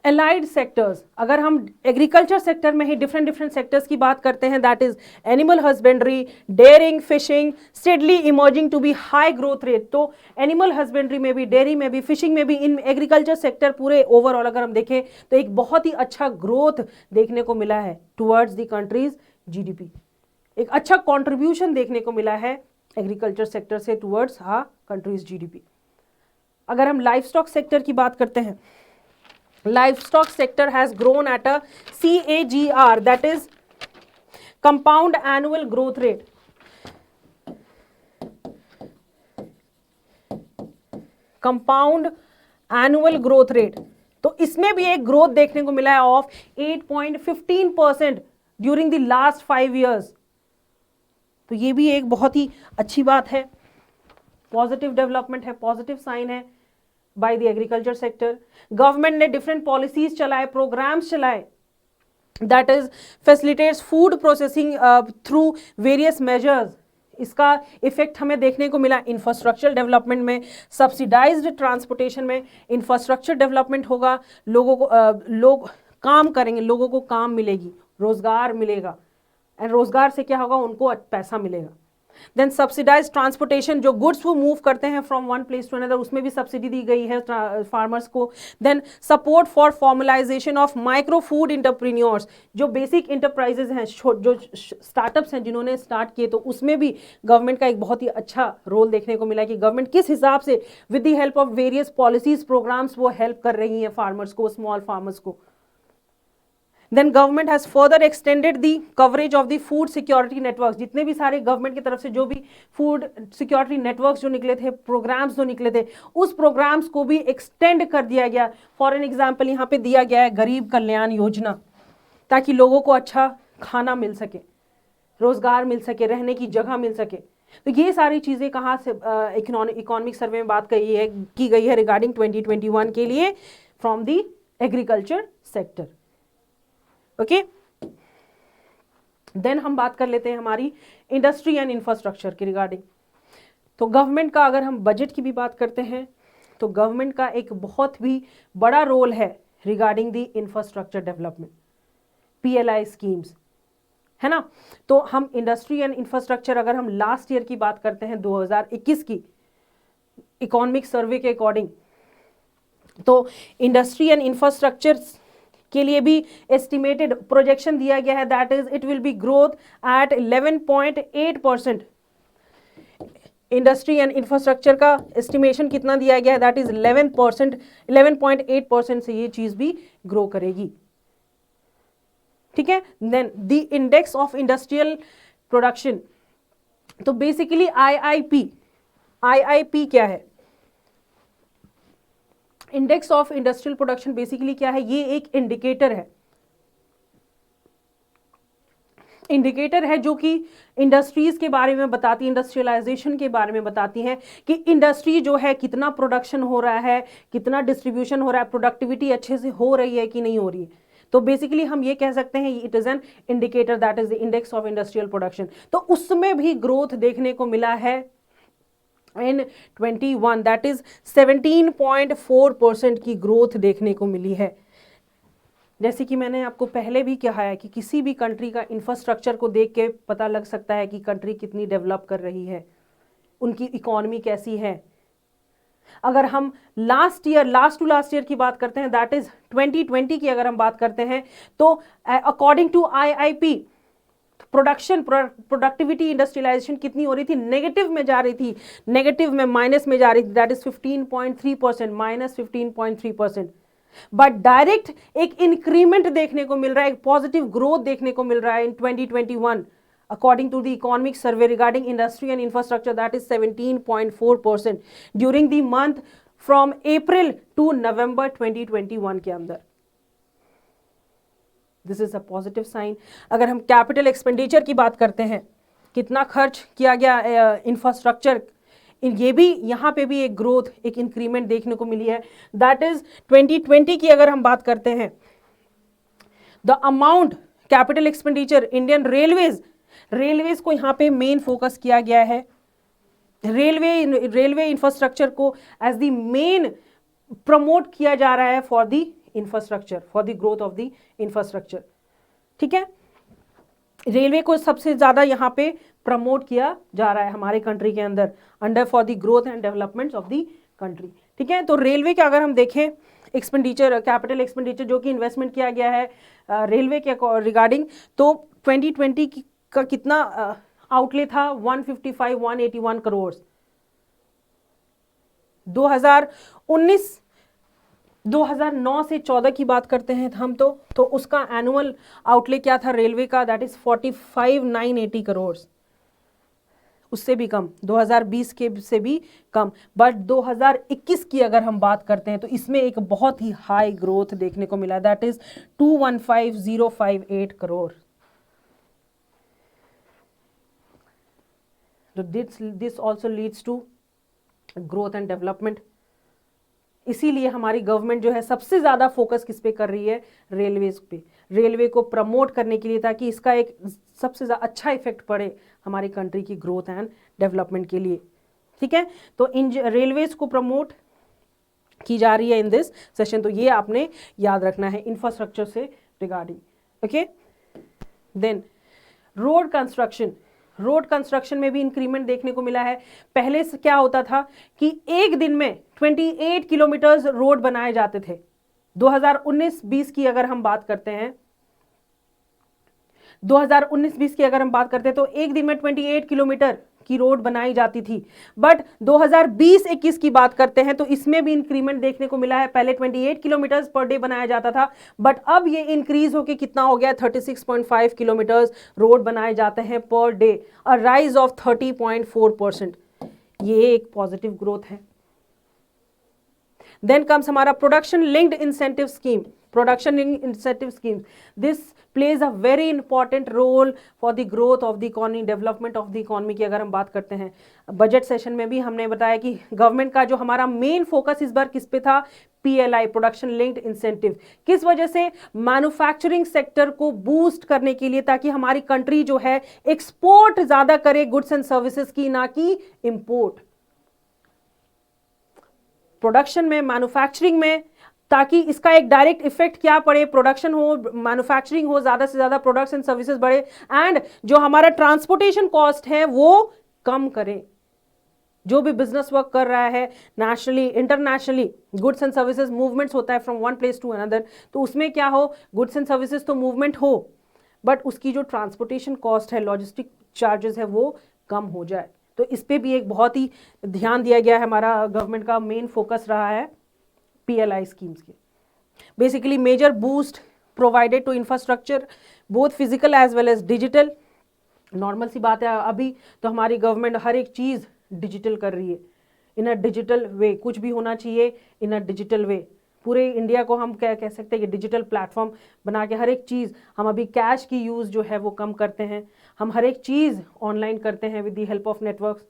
एलाइड सेक्टर्स, अगर हम एग्रीकल्चर सेक्टर में ही डिफरेंट सेक्टर्स की बात करते हैं, that is animal husbandry, dairying, fishing, steadily emerging to be high growth rate. तो एनिमल हस्बेंड्री में भी, डेयरी में भी, फिशिंग में भी, इन एग्रीकल्चर सेक्टर पूरे ओवरऑल अगर हम देखें तो एक बहुत ही अच्छा ग्रोथ देखने को मिला है टुवर्ड्स द कंट्रीज जीडीपी। एक अच्छा कॉन्ट्रीब्यूशन देखने को मिला है एग्रीकल्चर सेक्टर से टुवर्ड्स कंट्रीज जीडीपी। अगर हम लाइफ स्टॉक सेक्टर की बात करते हैं, livestock sector has grown at a CAGR, that is compound annual growth rate, compound annual growth rate, तो इसमें भी एक ग्रोथ देखने को मिला है of 8.15% during the last 5 years। तो ये भी एक बहुत ही अच्छी बात है, पॉजिटिव डेवलपमेंट है, पॉजिटिव साइन है by the agriculture sector. Government ने डिफरेंट पॉलिसीज चलाए, प्रोग्राम्स चलाए, that is facilitates food processing through various measures. इसका इफेक्ट हमें देखने को मिला इंफ्रास्ट्रक्चर डेवलपमेंट में, सब्सिडाइज्ड ट्रांसपोर्टेशन में। इंफ्रास्ट्रक्चर डेवलपमेंट होगा, लोगों को लोग काम करेंगे, लोगों को काम मिलेगी, रोजगार मिलेगा, एंड रोजगार से क्या होगा, उनको पैसा मिलेगा। देन सब्सिडाइज ट्रांसपोर्टेशन, जो गुड्स वो मूव करते हैं from one place to another, उसमें भी सब्सिडी दी गई है फार्मर्स को। Then support for formalisation of micro food entrepreneurs, जो बेसिक इंटरप्राइजेज हैं, जो स्टार्टअप्स हैं जिन्होंने स्टार्ट किए, तो उसमें भी गवर्नमेंट का एक बहुत ही अच्छा रोल देखने को मिला कि गवर्नमेंट किस हिसाब से with the help of various policies programmes वो हेल्प कर रही है फार्मर्स को, स्मॉल फार्मर्स को। Then government has further extended the coverage of the food security networks। जितने भी सारे गवर्नमेंट की तरफ से जो भी फूड सिक्योरिटी नेटवर्क्स जो निकले थे, प्रोग्राम्स जो निकले थे, उस प्रोग्राम्स को भी एक्सटेंड कर दिया गया। फॉर एन एग्जाम्पल यहाँ पे दिया गया है गरीब कल्याण योजना, ताकि लोगों को अच्छा खाना मिल सके, रोजगार मिल सके, रहने की जगह मिल सके। तो ये सारी चीज़ें कहाँ से इकोनॉमिक सर्वे में बात की गई है रिगार्डिंग 2021 के लिए from the agriculture sector. Okay, then हम बात कर लेते हैं हमारी इंडस्ट्री एंड इंफ्रास्ट्रक्चर की रिगार्डिंग। तो गवर्नमेंट का अगर हम बजट की भी बात करते हैं, तो गवर्नमेंट का एक बहुत भी बड़ा रोल है regarding the infrastructure development, PLI schemes, है ना। तो हम इंडस्ट्री एंड इंफ्रास्ट्रक्चर, अगर हम लास्ट ईयर की बात करते हैं 2021 की इकोनॉमिक सर्वे के अकॉर्डिंग, तो इंडस्ट्री एंड इंफ्रास्ट्रक्चर के लिए भी एस्टिमेटेड प्रोजेक्शन दिया गया है, that is it will be growth at 11.8%। Industry and infrastructure का एस्टिमेशन कितना दिया गया है, दैट इज 11%, 11.8% से ये चीज भी ग्रो करेगी। ठीक है, then the index of industrial production, तो बेसिकली IIP क्या है, index of industrial production basically क्या है, ये एक इंडिकेटर है, इंडिकेटर है जो कि इंडस्ट्रीज के बारे में बताती है, इंडस्ट्रियलाइजेशन के बारे में बताती है कि इंडस्ट्री जो है कितना प्रोडक्शन हो रहा है, कितना डिस्ट्रीब्यूशन हो रहा है, प्रोडक्टिविटी अच्छे से हो रही है कि नहीं हो रही है। तो बेसिकली हम ये कह सकते हैं it is an indicator, that is the index of industrial production. तो उसमें भी ग्रोथ देखने को मिला है in 21, दैट इज 17.4% की ग्रोथ देखने को मिली है। जैसे कि मैंने आपको पहले भी कहा है कि किसी भी कंट्री का इंफ्रास्ट्रक्चर को देख के पता लग सकता है कि कंट्री कितनी डेवलप कर रही है, उनकी इकोनॉमी कैसी है। अगर हम लास्ट टू लास्ट ईयर की बात करते हैं, दैट इज 2020 की अगर हम बात करते हैं, तो according to IIP production, productivity, industrialisation कितनी हो रही थी, नेगेटिव में जा रही थी, नेगेटिव में, माइनस में जा रही थी, that is 15.3%, minus 15.3%। But direct एक इंक्रीमेंट देखने को मिल रहा है, एक पॉजिटिव ग्रोथ देखने को मिल रहा है इन 2021 according to the economic survey regarding industry and infrastructure, that is 17.4% during the month from April to November 2021 के अंदर। This is a positive sign. अगर हम कैपिटल एक्सपेंडिचर की बात करते हैं, कितना खर्च किया गया इंफ्रास्ट्रक्चर, ये भी यहाँ पे भी एक ग्रोथ, एक इंक्रीमेंट देखने को मिली है। दैट इज 2020 की अगर हम बात करते हैं, the amount capital expenditure Indian railways को यहाँ पे मेन फोकस किया गया है। रेलवे इंफ्रास्ट्रक्चर को एज द मेन प्रमोट किया जा रहा है for the infrastructure, for the growth of the infrastructure. ठीक है, रेलवे को सबसे ज्यादा यहाँ पे प्रमोट किया जा रहा है हमारे कंट्री के अंदर, under for the growth and development of the country. ठीक है, तो रेलवे का अगर हम देखें एक्सपेंडिचर, कैपिटल एक्सपेंडिचर जो कि इन्वेस्टमेंट किया गया है रेलवे के रिगार्डिंग, तो 2020 का कितना आउटले था, 181 करोड़। 2019 2009 से 14 की बात करते हैं हम तो उसका एनुअल आउटले क्या था रेलवे का, दैट इज 45,980 करोड़, उससे भी कम, 2020 के से भी कम। बट 2021 की अगर हम बात करते हैं तो इसमें एक बहुत ही हाई ग्रोथ देखने को मिला, दैट इज 215,058 करोड़। तो this also leads to growth and development. इसीलिए हमारी गवर्नमेंट जो है सबसे ज्यादा फोकस किस पे कर रही है, रेलवेज पे, रेलवे को प्रमोट करने के लिए, ताकि इसका एक सबसे ज्यादा अच्छा इफेक्ट पड़े हमारी कंट्री की ग्रोथ एंड डेवलपमेंट के लिए। ठीक है, तो इन रेलवेज को प्रमोट की जा रही है इन दिस सेशन, तो ये आपने याद रखना है इंफ्रास्ट्रक्चर से regarding. Okay, then road construction, road construction में भी इंक्रीमेंट देखने को मिला है। पहले से क्या होता था कि एक दिन में 28 किलोमीटर रोड बनाए जाते थे। 2019-20 की अगर हम बात करते हैं, 2019-20 की अगर हम बात करते हैं तो एक दिन में 28 किलोमीटर की रोड बनाई जाती थी। बट 2020-21 की बात करते हैं तो इसमें भी इंक्रीमेंट देखने को मिला है। पहले 28 किलोमीटर पर डे बनाया जाता था, बट अब ये इंक्रीज होके कितना हो गया, 36.5 किलोमीटर रोड बनाए जाते हैं per day, a rise of 30.4%। ये एक पॉजिटिव ग्रोथ है। देन कम्स हमारा production linked incentive scheme, production linked incentive scheme, this plays a very important role for the growth of the economy, development of the economy की अगर हम बात करते हैं। बजट सेशन में भी हमने बताया कि गवर्नमेंट का जो हमारा मेन फोकस इस बार किस पे था, PLI, प्रोडक्शन लिंक्ड इंसेंटिव। किस वजह से, मैन्युफैक्चरिंग सेक्टर को बूस्ट करने के लिए, ताकि हमारी कंट्री जो है एक्सपोर्ट ज्यादा करे गुड्स एंड सर्विसेज की, ना कि इंपोर्ट। प्रोडक्शन में, मैन्युफैक्चरिंग में, ताकि इसका एक डायरेक्ट इफेक्ट क्या पड़े, प्रोडक्शन हो, मैन्युफैक्चरिंग हो, ज्यादा से ज्यादा प्रोडक्ट्स एंड सर्विसेज बढ़े, एंड जो हमारा ट्रांसपोर्टेशन कॉस्ट है वो कम करें। जो भी बिजनेस वर्क कर रहा है nationally, internationally, goods and services movements होता है from one place to another, तो उसमें क्या हो, गुड्स एंड सर्विसेज तो मूवमेंट हो, बट उसकी जो ट्रांसपोर्टेशन कॉस्ट है, लॉजिस्टिक चार्जेस है, वो कम हो जाए। तो इस पे भी एक बहुत ही ध्यान दिया गया है, हमारा गवर्नमेंट का मेन फोकस रहा है PLI स्कीम्स के। Basically major boost provided to infrastructure both physical as well as digital. Normal सी बात है, अभी तो हमारी गवर्नमेंट हर एक चीज डिजिटल कर रही है, इन अ डिजिटल वे, कुछ भी होना चाहिए इन अ डिजिटल वे। पूरे इंडिया को हम क्या कह सकते हैं कि डिजिटल प्लेटफॉर्म बना के हर एक चीज़, हम अभी कैश की यूज़ जो है वो कम करते हैं, हम हर एक चीज़ ऑनलाइन करते हैं with the help of networks,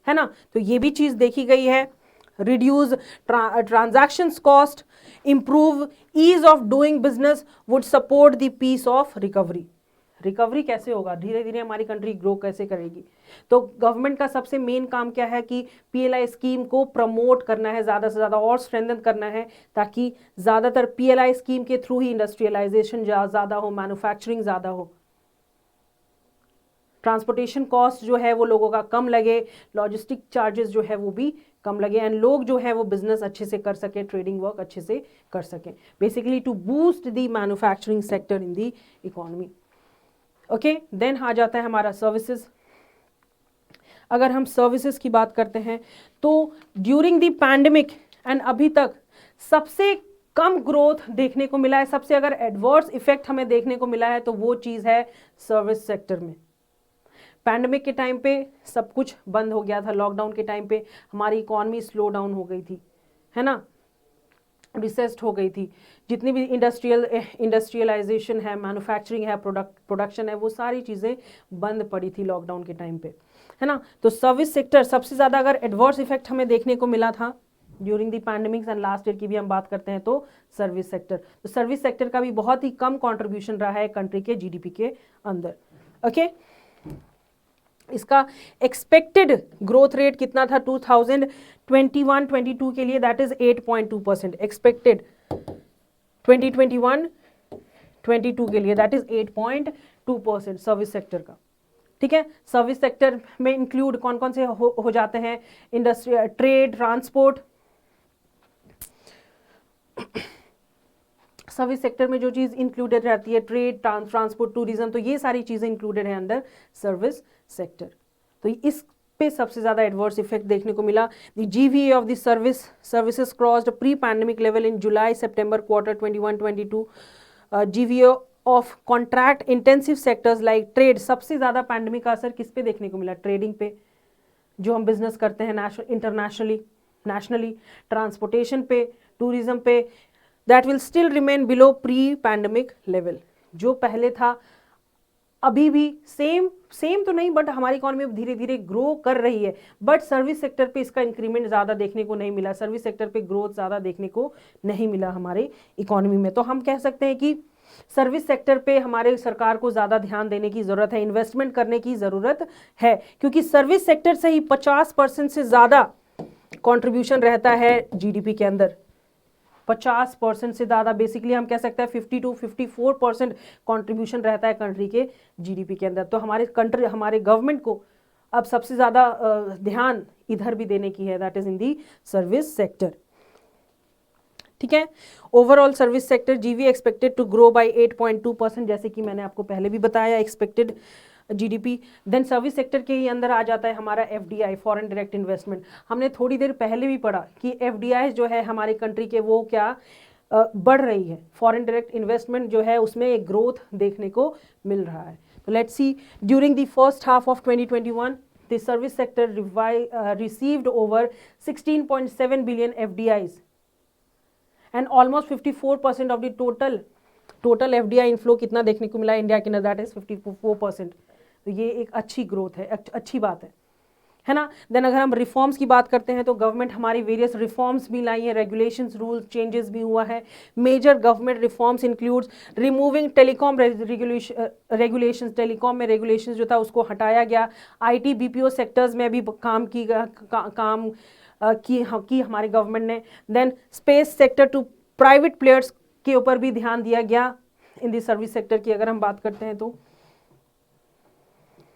है ना। तो ये भी चीज़ देखी गई है। Reduce transactions cost, improve ease of doing business, would support the pace of recovery. Recovery कैसे होगा, धीरे धीरे हमारी कंट्री ग्रो कैसे करेगी। तो गवर्नमेंट का सबसे मेन काम क्या है कि PLI स्कीम को प्रमोट करना है, ज़्यादा से ज़्यादा और स्ट्रेंथन करना है, ताकि ज़्यादातर PLI स्कीम के थ्रू ही इंडस्ट्रियलाइजेशन ज़्यादा हो, मैन्युफैक्चरिंग ज़्यादा हो, ट्रांसपोर्टेशन कॉस्ट जो है वो लोगों का कम लगे, लॉजिस्टिक चार्जेस जो है वो भी कम लगे, एंड लोग जो है वो बिजनेस अच्छे से कर सके, ट्रेडिंग वर्क अच्छे से कर सकें, basically to boost the manufacturing sector in the economy. Okay, then आ जाता है हमारा सर्विसेज। अगर हम सर्विसेज की बात करते हैं तो ड्यूरिंग द पैंडेमिक एंड अभी तक सबसे कम ग्रोथ देखने को मिला है, सबसे अगर एडवर्स इफेक्ट हमें देखने को मिला है तो वो चीज़ है सर्विस सेक्टर में। पैंडेमिक के टाइम पे सब कुछ बंद हो गया था, लॉकडाउन के टाइम पे हमारी इकॉनमी स्लो डाउन हो गई थी, है ना, रिसेस्ड हो गई थी। जितनी भी इंडस्ट्रियलाइजेशन है, मैन्युफैक्चरिंग है, प्रोडक्शन है, वो सारी चीज़ें बंद पड़ी थी लॉकडाउन के टाइम पे, है ना। तो सर्विस सेक्टर सबसे ज़्यादा अगर एडवर्स इफेक्ट हमें देखने को मिला था during the pandemics, and last year की भी हम बात करते हैं तो सर्विस सेक्टर, तो सर्विस सेक्टर का भी बहुत ही कम कॉन्ट्रीब्यूशन रहा है कंट्री के GDP के अंदर। ओके, इसका एक्सपेक्टेड ग्रोथ रेट कितना था 2021-22 के लिए, दैट इज 8.2%। एक्सपेक्टेड 2021-22 के लिए दैट इज 8.2% सर्विस सेक्टर का। ठीक है, सर्विस सेक्टर में इंक्लूड कौन कौन से हो जाते हैं, industry, trade, transport. Service sector में जो चीज़ इंक्लूडेड रहती है, ट्रेड, ट्रांसपोर्ट, टूरिज्म, तो ये सारी चीज़ें इंक्लूडेड है अंदर सर्विस सेक्टर। तो इस पे सबसे ज़्यादा एडवर्स इफेक्ट देखने को मिला। The GVA of the services crossed pre pandemic level in July September quarter 21-22। GVA of contract intensive sectors like trade, सबसे ज़्यादा पैंडेमिक का असर किस पे देखने को मिला? ट्रेडिंग पे, जो हम बिजनेस करते हैं इंटरनेशनली, नेशनली, ट्रांसपोर्टेशन पे, टूरिज्म पे, that will still remain below pre pandemic level. जो पहले था अभी भी सेम तो नहीं, बट हमारी इकोनॉमी धीरे धीरे ग्रो कर रही है, बट सर्विस सेक्टर पे इसका इंक्रीमेंट ज़्यादा देखने को नहीं मिला, सर्विस सेक्टर पे ग्रोथ ज़्यादा देखने को नहीं मिला हमारे इकोनॉमी में। तो हम कह सकते हैं कि सर्विस सेक्टर पे हमारे सरकार को ज़्यादा ध्यान देने की ज़रूरत है, इन्वेस्टमेंट करने की ज़रूरत है, क्योंकि सर्विस सेक्टर से ही 50% से ज़्यादा कॉन्ट्रीब्यूशन रहता है जीडीपी के अंदर। 50% से ज़्यादा, बेसिकली हम कह सकते हैं 50 to 54% कॉन्ट्रीब्यूशन रहता है कंट्री के जीडीपी के अंदर। तो हमारे गवर्नमेंट को अब सबसे ज़्यादा ध्यान इधर भी देने की है, that is in the service sector. ठीक है, ओवरऑल सर्विस सेक्टर जीवी एक्सपेक्टेड टू ग्रो बाय 8.2%, जैसे कि मैंने आपको पहले भी बताया, expected GDP. Then service sector के ही अंदर आ जाता है हमारा एफडीआई, फॉरेन डायरेक्ट इन्वेस्टमेंट। हमने थोड़ी देर पहले भी पढ़ा कि एफडीआई जो है हमारे कंट्री के, वो क्या बढ़ रही है, फॉरेन डायरेक्ट इन्वेस्टमेंट जो है उसमें एक ग्रोथ देखने को मिल रहा है। तो let's see, during the first half of 2021 the service sector received over 16.7 billion FDIs and almost 54% of the total FDI inflow कितना देखने को मिला इंडिया के अंदर, दैट इज 54%। तो ये एक अच्छी ग्रोथ है, अच्छी बात है ना। देन अगर हम रिफॉर्म्स की बात करते हैं तो गवर्नमेंट हमारी वेरियस रिफॉर्म्स भी लाई है, रेगुलेशंस, रूल चेंजेस भी हुआ है। Major government reforms includes removing telecom regulations, telecom में रेगुलेशंस जो था उसको हटाया गया। IT BPO सेक्टर्स में भी काम की हमारे गवर्नमेंट ने। Then space sector to private players के ऊपर भी ध्यान दिया गया इन दी सर्विस सेक्टर की अगर हम बात करते हैं तो।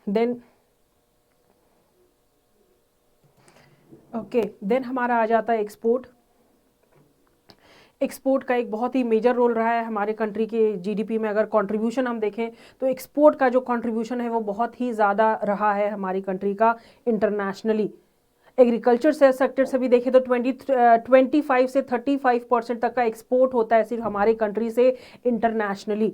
देन देन हमारा आ जाता है एक्सपोर्ट। एक्सपोर्ट का एक बहुत ही मेजर रोल रहा है हमारे कंट्री के जीडीपी में। अगर कंट्रीब्यूशन हम देखें तो एक्सपोर्ट का जो कंट्रीब्यूशन है वो बहुत ही ज़्यादा रहा है हमारी कंट्री का इंटरनेशनली। एग्रीकल्चर सेक्टर से भी देखें तो 25 से 35% तक का एक्सपोर्ट होता है सिर्फ हमारे कंट्री से इंटरनेशनली।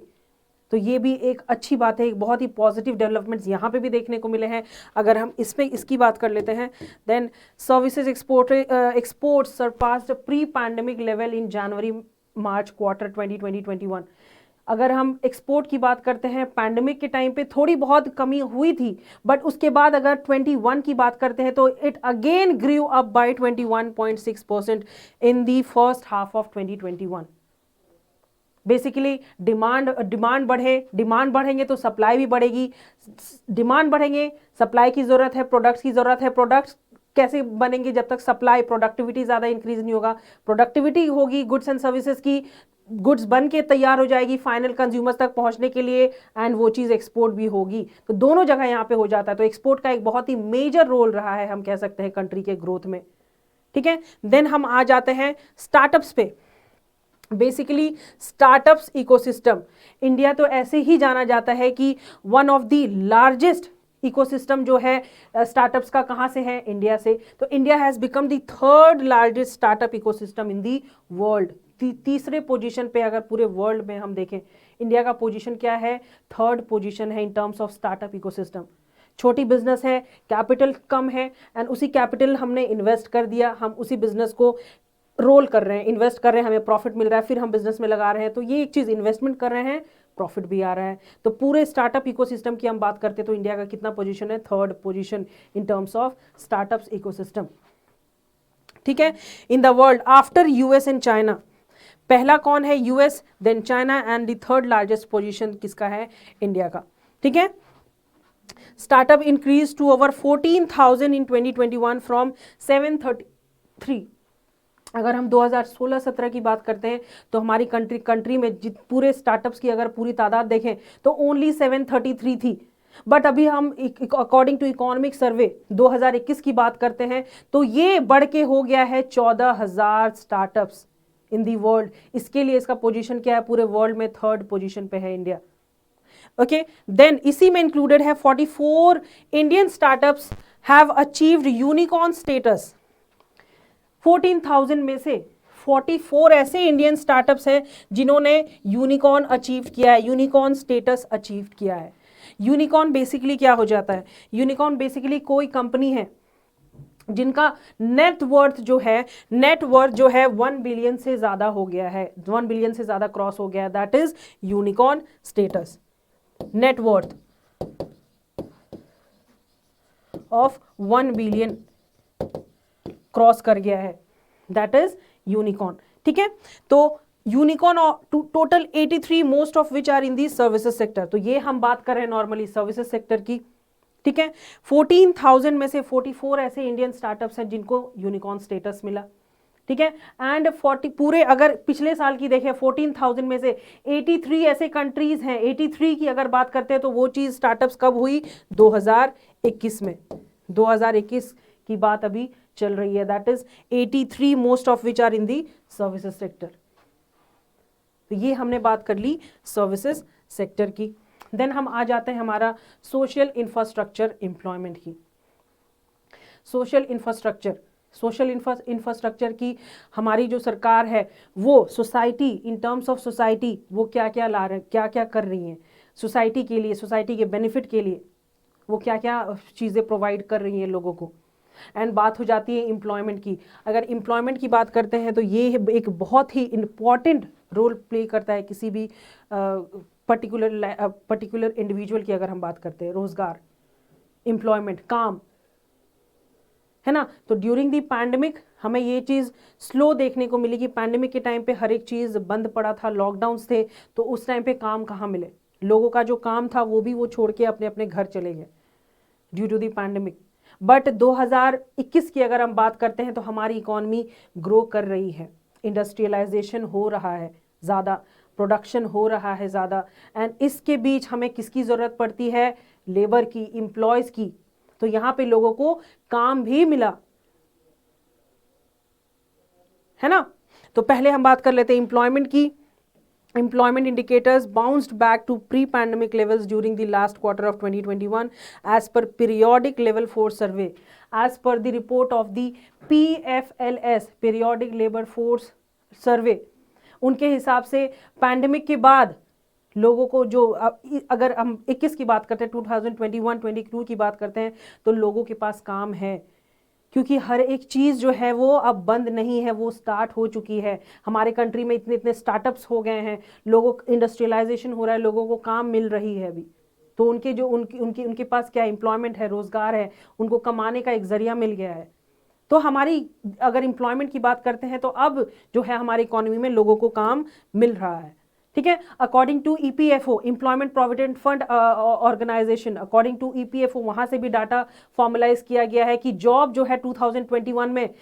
तो ये भी एक अच्छी बात है, एक बहुत ही पॉजिटिव डेवलपमेंट्स यहाँ पे भी देखने को मिले हैं। अगर हम इसकी बात कर लेते हैं, then services export surpassed pre pandemic level in January March quarter 2020-21। अगर हम एक्सपोर्ट की बात करते हैं, पैंडेमिक के टाइम पे थोड़ी बहुत कमी हुई थी, बट उसके बाद अगर 21 की बात करते हैं तो it again grew up by 21.6% in the first half of 2021। Basically demand बढ़ेंगे तो सप्लाई भी बढ़ेगी, डिमांड बढ़ेंगे, सप्लाई की ज़रूरत है, प्रोडक्ट्स की ज़रूरत है। प्रोडक्ट्स कैसे बनेंगे जब तक सप्लाई, प्रोडक्टिविटी ज़्यादा इंक्रीज नहीं होगा। प्रोडक्टिविटी होगी गुड्स एंड सर्विसेज की, गुड्स बन के तैयार हो जाएगी फाइनल कंज्यूमर्स तक पहुंचने के लिए, एंड वो चीज़ एक्सपोर्ट भी होगी। तो दोनों जगह यहाँ पे हो जाता है। तो एक्सपोर्ट का एक बहुत ही मेजर रोल रहा है, हम कह सकते हैं, कंट्री के ग्रोथ में। ठीक है, देन हम आ जाते हैं स्टार्टअप्स पे। बेसिकली स्टार्टअप्स इकोसिस्टम, इंडिया तो ऐसे ही जाना जाता है कि one of the largest ecosystem जो है स्टार्टअप्स का कहाँ से है? इंडिया से। तो India has become the third largest startup ecosystem in the world. तीसरे पोजीशन पे अगर पूरे वर्ल्ड में हम देखें, इंडिया का पोजीशन क्या है? थर्ड पोजीशन है इन टर्म्स ऑफ स्टार्टअप इकोसिस्टम। छोटी बिजनेस है, कैपिटल कम है, एंड उसी कैपिटल हमने इन्वेस्ट कर दिया, हम उसी बिजनेस को रोल कर रहे हैं, इन्वेस्ट कर रहे हैं, हमें प्रॉफिट मिल रहा है, फिर हम बिजनेस में लगा रहे हैं। तो ये एक चीज़, इन्वेस्टमेंट कर रहे हैं, प्रॉफिट भी आ रहा है। तो पूरे स्टार्टअप इकोसिस्टम की हम बात करते हैं तो इंडिया का कितना पोजीशन है? Third position in terms of startups ecosystem. ठीक है, in the world after US and China. पहला कौन है? US, then China, and the third largest position किसका है? इंडिया का। ठीक है, startup increase to over 14,000 in 2021 from 733। अगर हम 2016-17 की बात करते हैं तो हमारी कंट्री में पूरे स्टार्टअप्स की अगर पूरी तादाद देखें तो ओनली 733 थी। बट अभी हम अकॉर्डिंग टू इकोनॉमिक सर्वे 2021 की बात करते हैं तो ये बढ़ के हो गया है 14,000 स्टार्टअप्स इन दी वर्ल्ड। इसके लिए इसका पोजीशन क्या है? पूरे वर्ल्ड में थर्ड पोजीशन पे है इंडिया। ओके, देन इसी में इंक्लूडेड है 44 Indian startups have achieved unicorn status. 14,000 में से 44 ऐसे इंडियन स्टार्टअप्स हैं जिन्होंने यूनिकॉर्न अचीव किया है, यूनिकॉर्न स्टेटस अचीव किया है। यूनिकॉर्न बेसिकली क्या हो जाता है? यूनिकॉर्न बेसिकली कोई कंपनी है जिनका नेट वर्थ जो है 1 बिलियन से ज्यादा हो गया है, 1 बिलियन से ज्यादा क्रॉस हो गया है, that is unicorn status. Net worth of 1 billion cross कर गया है, दैट इज यूनिकॉर्न। ठीक है, तो unicorn total 83 most of which are in the services sector. तो ये हम बात कर रहे हैं नॉर्मली सर्विसेज सेक्टर की। ठीक है, 14,000 में से 44 ऐसे इंडियन स्टार्टअप्स हैं जिनको यूनिकॉर्न स्टेटस मिला। ठीक है, एंड 40 पूरे अगर पिछले साल की देखें 14,000 में से 83 ऐसे कंट्रीज हैं। 83 की अगर बात करते हैं तो वो चीज स्टार्टअप्स कब हुई? 2021 में। 2021 की बात अभी चल रही है, that is 83 most of which are in the services sector. तो ये हमने बात कर ली सर्विसेज सेक्टर की। देन हम आ जाते हैं हमारा सोशल इंफ्रास्ट्रक्चर एम्प्लॉयमेंट की। सोशल इंफ्रास्ट्रक्चर की हमारी जो सरकार है वो society, in terms of society वो क्या क्या ला रहे हैं, क्या क्या कर रही हैं सोसाइटी के लिए, सोसाइटी के बेनिफिट के लिए वो क्या क्या चीज़ें प्रोवाइड कर रही हैं लोगों को। एंड बात हो जाती है एम्प्लॉयमेंट की। अगर एम्प्लॉयमेंट की बात करते हैं तो ये एक बहुत ही इम्पॉर्टेंट रोल प्ले करता है किसी भी पर्टिकुलर इंडिविजुअल की। अगर हम बात करते हैं रोजगार, एम्प्लॉयमेंट, काम, है ना। तो ड्यूरिंग दी पैंडेमिक हमें ये चीज़ स्लो देखने को मिली कि पैंडेमिक के टाइम पे हर एक चीज़ बंद पड़ा था, लॉकडाउन्स थे, तो उस टाइम पे काम कहाँ मिले? लोगों का जो काम था वो भी वो छोड़ के अपने अपने घर चले गए due to the pandemic. But 2021 की अगर हम बात करते हैं तो हमारी इकॉनमी ग्रो कर रही है, इंडस्ट्रियलाइजेशन हो रहा है ज़्यादा, प्रोडक्शन हो रहा है ज़्यादा, एंड इसके बीच हमें किसकी ज़रूरत पड़ती है? लेबर की, एम्प्लॉयज़ की। तो यहाँ पे लोगों को काम भी मिला, है ना। तो पहले हम बात कर लेते हैं एम्प्लॉयमेंट की। Employment indicators bounced back to pre-pandemic levels during the last quarter of 2021 as per periodic level force survey. As per the report of the PFLS, periodic labor force survey, उनके हिसाब से पैंडेमिक के बाद लोगों को जो अगर हम 21 की बात करते हैं, 2021-22 की बात करते हैं, तो लोगों के पास काम है, क्योंकि हर एक चीज़ जो है वो अब बंद नहीं है, वो स्टार्ट हो चुकी है। हमारे कंट्री में इतने इतने स्टार्टअप्स हो गए हैं, लोगों इंडस्ट्रियलाइजेशन हो रहा है, लोगों को काम मिल रही है अभी। तो उनके जो उनके पास क्या एम्प्लॉयमेंट है, रोजगार है, उनको कमाने का एक जरिया मिल गया है। तो हमारी अगर एम्प्लॉयमेंट की बात करते हैं तो अब जो है हमारी इकोनॉमी में लोगों को काम मिल रहा है। ठीक है, according to EPFO, employment provident fund organisation, according to EPFO वहां से भी डाटा फॉर्मलाइज किया गया है कि जॉब जो है 2021 में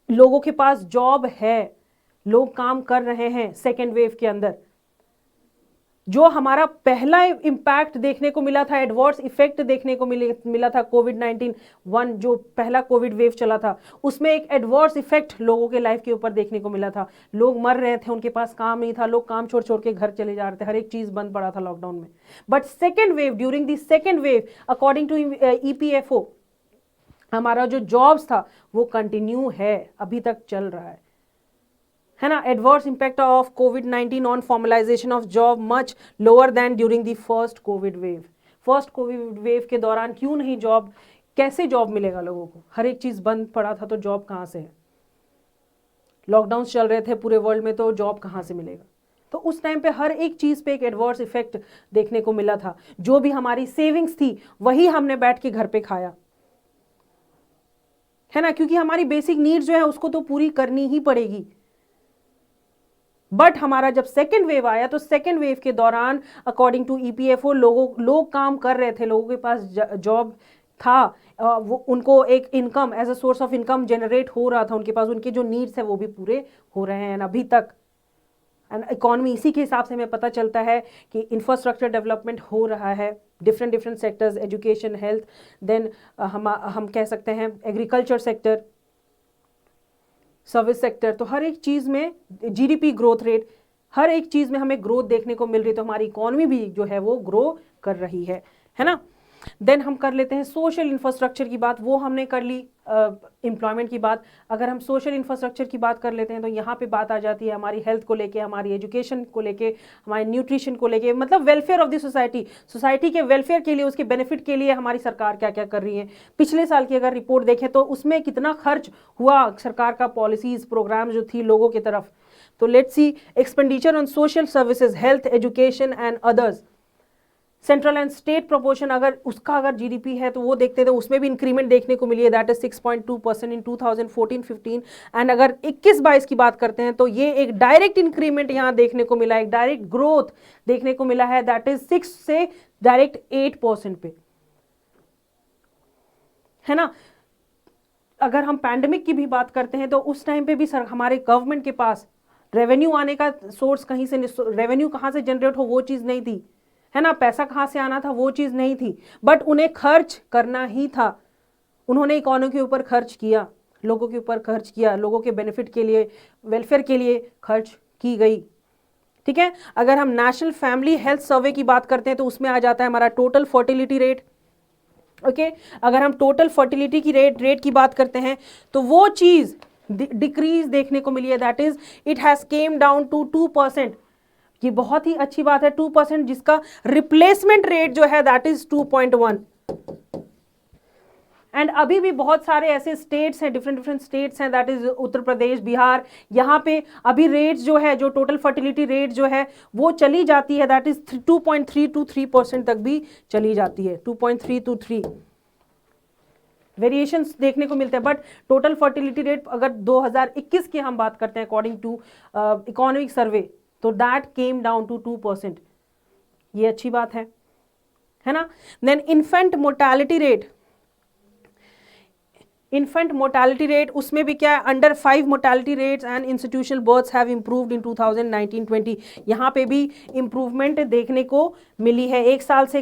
लोगों के पास जॉब है, लोग काम कर रहे हैं सेकेंड वेव के अंदर। जो हमारा पहला इम्पैक्ट देखने को मिला था, एडवर्स इफेक्ट देखने को मिला था कोविड-19 जो पहला कोविड वेव चला था, उसमें एक एडवर्स इफेक्ट लोगों के लाइफ के ऊपर देखने को मिला था। लोग मर रहे थे, उनके पास काम नहीं था, लोग काम छोड़ छोड़ के घर चले जा रहे थे, हर एक चीज बंद पड़ा था लॉकडाउन में। But second wave, during the second wave, according to EPFO, हमारा जो जॉब्स था वो कंटिन्यू है, अभी तक चल रहा है ना। Adverse impact of covid on formalisation of job much lower than during the first Covid wave. First Covid wave के दौरान क्यों नहीं जॉब, कैसे जॉब मिलेगा लोगों को? हर एक चीज बंद पड़ा था, तो जॉब कहाँ से है? लॉकडाउन चल रहे थे पूरे वर्ल्ड में, तो जॉब कहाँ से मिलेगा? तो उस टाइम पे हर एक चीज पे एक एडवर्स इफेक्ट देखने को मिला था। जो भी हमारी सेविंग्स थी वही हमने बैठ के घर पे खाया, है ना, क्योंकि हमारी बेसिक नीड्स जो है उसको तो पूरी करनी ही पड़ेगी। बट हमारा जब सेकेंड वेव आया तो सेकेंड वेव के दौरान अकॉर्डिंग टू ईपीएफओ लोग काम कर रहे थे, लोगों के पास जॉब था, वो उनको एक income as a source of income generate हो रहा था उनके पास, उनके जो नीड्स है वो भी पूरे हो रहे हैं अभी तक। एंड इकोनॉमी, इसी के हिसाब से हमें पता चलता है कि इंफ्रास्ट्रक्चर डेवलपमेंट हो रहा है, different sectors, education, health, then हम कह सकते हैं एग्रीकल्चर सेक्टर, सर्विस सेक्टर। तो हर एक चीज में जीडीपी ग्रोथ रेट, हर एक चीज में हमें ग्रोथ देखने को मिल रही है, तो हमारी इकोनॉमी भी जो है वो ग्रो कर रही है ना। देन हम कर लेते हैं सोशल इंफ्रास्ट्रक्चर की बात, वो हमने कर ली एम्प्लॉयमेंट की बात। अगर हम सोशल इंफ्रास्ट्रक्चर की बात कर लेते हैं तो यहाँ पे बात आ जाती है हमारी हेल्थ को लेके, हमारी एजुकेशन को लेके, हमारे न्यूट्रिशन को लेके, मतलब welfare of the society, society के वेलफेयर के लिए, उसके बेनिफिट के लिए हमारी सरकार क्या क्या कर रही है। पिछले साल की अगर रिपोर्ट देखें तो उसमें कितना खर्च हुआ सरकार का, पॉलिसीज प्रोग्राम जो थी लोगों की तरफ। तो let's see expenditure on social services, health, education and others, central and state proportion, अगर उसका अगर जीडीपी है तो वो देखते हैं तो उसमें भी इंक्रीमेंट देखने को मिली है, दैट इज 6.2% इन 2014-15। एंड अगर 21-22 की बात करते हैं तो ये एक डायरेक्ट इंक्रीमेंट यहाँ देखने को मिला है, एक डायरेक्ट ग्रोथ देखने को मिला है, दैट इज 6 से डायरेक्ट 8% पे, है ना। अगर हम पैंडेमिक की भी बात करते हैं तो उस टाइम पे भी सर हमारे गवर्नमेंट के पास रेवेन्यू आने का सोर्स कहीं से, रेवेन्यू कहाँ से जनरेट हो वो चीज़ नहीं थी, है ना, पैसा कहाँ से आना था वो चीज़ नहीं थी, बट उन्हें खर्च करना ही था। उन्होंने इकोनॉमी के ऊपर खर्च किया, लोगों के ऊपर खर्च किया, लोगों के बेनिफिट के लिए, वेलफेयर के लिए खर्च की गई। ठीक है, अगर हम नेशनल फैमिली हेल्थ सर्वे की बात करते हैं तो उसमें आ जाता है हमारा टोटल फर्टिलिटी रेट। ओके, अगर हम टोटल फर्टिलिटी की रेट की बात करते हैं तो वो चीज डिक्रीज देखने को मिली है, that is it has came down to 2%। ये बहुत ही अच्छी बात है, 2%, जिसका रिप्लेसमेंट रेट जो है दैट इज 2.1। एंड अभी भी बहुत सारे ऐसे स्टेट्स हैं, डिफरेंट स्टेट्स हैं, दैट इज उत्तर प्रदेश, बिहार, यहाँ पे अभी रेट्स जो है, जो टोटल फर्टिलिटी रेट जो है वो चली जाती है, दैट इज 2.3 to 3% तक भी चली जाती है, 2.3 to 3 वेरिएशंस देखने को मिलते हैं। बट टोटल फर्टिलिटी रेट अगर 2021 की हम बात करते हैं अकॉर्डिंग टू इकोनॉमिक सर्वे, तो दैट केम डाउन टू 2%। ये अच्छी बात है ना। Then infant mortality rate, infant mortality rate उसमें भी क्या है, under 5 mortality rates and institutional births have improved in 2019-20। यहाँ पे भी इंप्रूवमेंट देखने को मिली है। एक साल से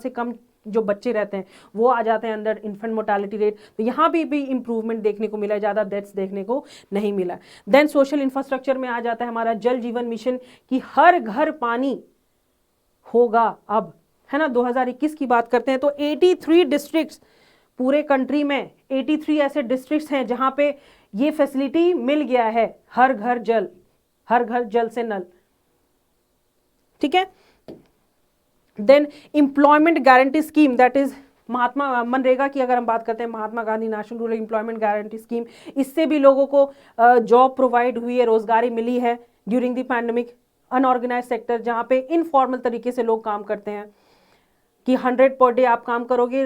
कम जो बच्चे रहते हैं वो आ जाते हैं अंदर इन्फेंट मोर्टेलिटी रेट, तो यहाँ भी इंप्रूवमेंट देखने को मिला है, ज़्यादा डेथ्स देखने को नहीं मिला। देन सोशल इंफ्रास्ट्रक्चर में आ जाता है हमारा जल जीवन मिशन की हर घर पानी होगा अब, है ना। 2021 की बात करते हैं तो 83 डिस्ट्रिक्ट्स पूरे कंट्री में, 83 ऐसे डिस्ट्रिक्ट्स हैं जहां पे ये फैसिलिटी मिल गया है, हर घर जल से नल। ठीक है, then employment guarantee scheme, that is Mahatma MNREGA की अगर हम बात करते हैं, Mahatma Gandhi national rural employment guarantee scheme, इससे भी लोगों को जॉब प्रोवाइड हुई है, रोजगारी मिली है during the pandemic. Unorganised sector जहाँ पे इनफॉर्मल तरीके से लोग काम करते हैं कि 100 पर डे आप काम करोगे,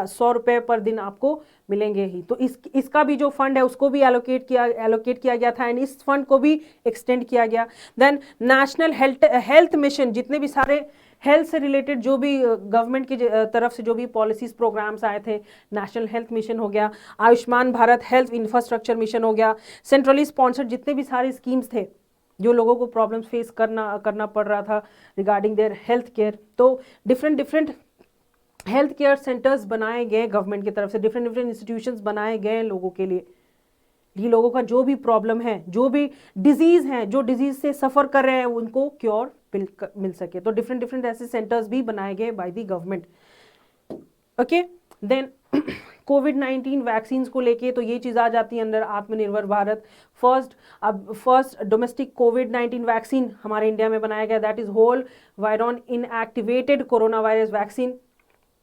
100 रुपये पर दिन आपको मिलेंगे ही, तो इसका भी जो फंड है उसको भी एलोकेट किया गया था एंड इस फंड को भी एक्सटेंड किया गया। देन नेशनल हेल्थ मिशन, जितने भी सारे हेल्थ से रिलेटेड जो भी गवर्नमेंट की तरफ से जो भी पॉलिसीज प्रोग्राम्स आए थे, नेशनल हेल्थ मिशन हो गया, Ayushman Bharat health infrastructure mission हो गया, सेंट्रली स्पॉन्सर्ड जितने भी सारे स्कीम्स थे जो लोगों को प्रॉब्लम्स फेस करना पड़ रहा था रिगार्डिंग देयर हेल्थ केयर, तो डिफरेंट हेल्थ केयर सेंटर्स बनाए गए गवर्नमेंट की तरफ से, डिफरेंट इंस्टीट्यूशंस बनाए गए लोगों के लिए, ये लोगों का जो भी प्रॉब्लम है, जो भी डिजीज है, जो डिजीज से सफर कर रहे हैं उनको क्योर मिल सके, तो डिफरेंट ऐसे सेंटर्स भी बनाए गए by the government. Okay, then कोविड-19 वैक्सीन को लेके तो ये चीज़ आ जाती है अंदर आत्मनिर्भर भारत। फर्स्ट डोमेस्टिक कोविड-19 वैक्सीन हमारे इंडिया में बनाया गया, that is whole virion inactivated corona virus vaccine,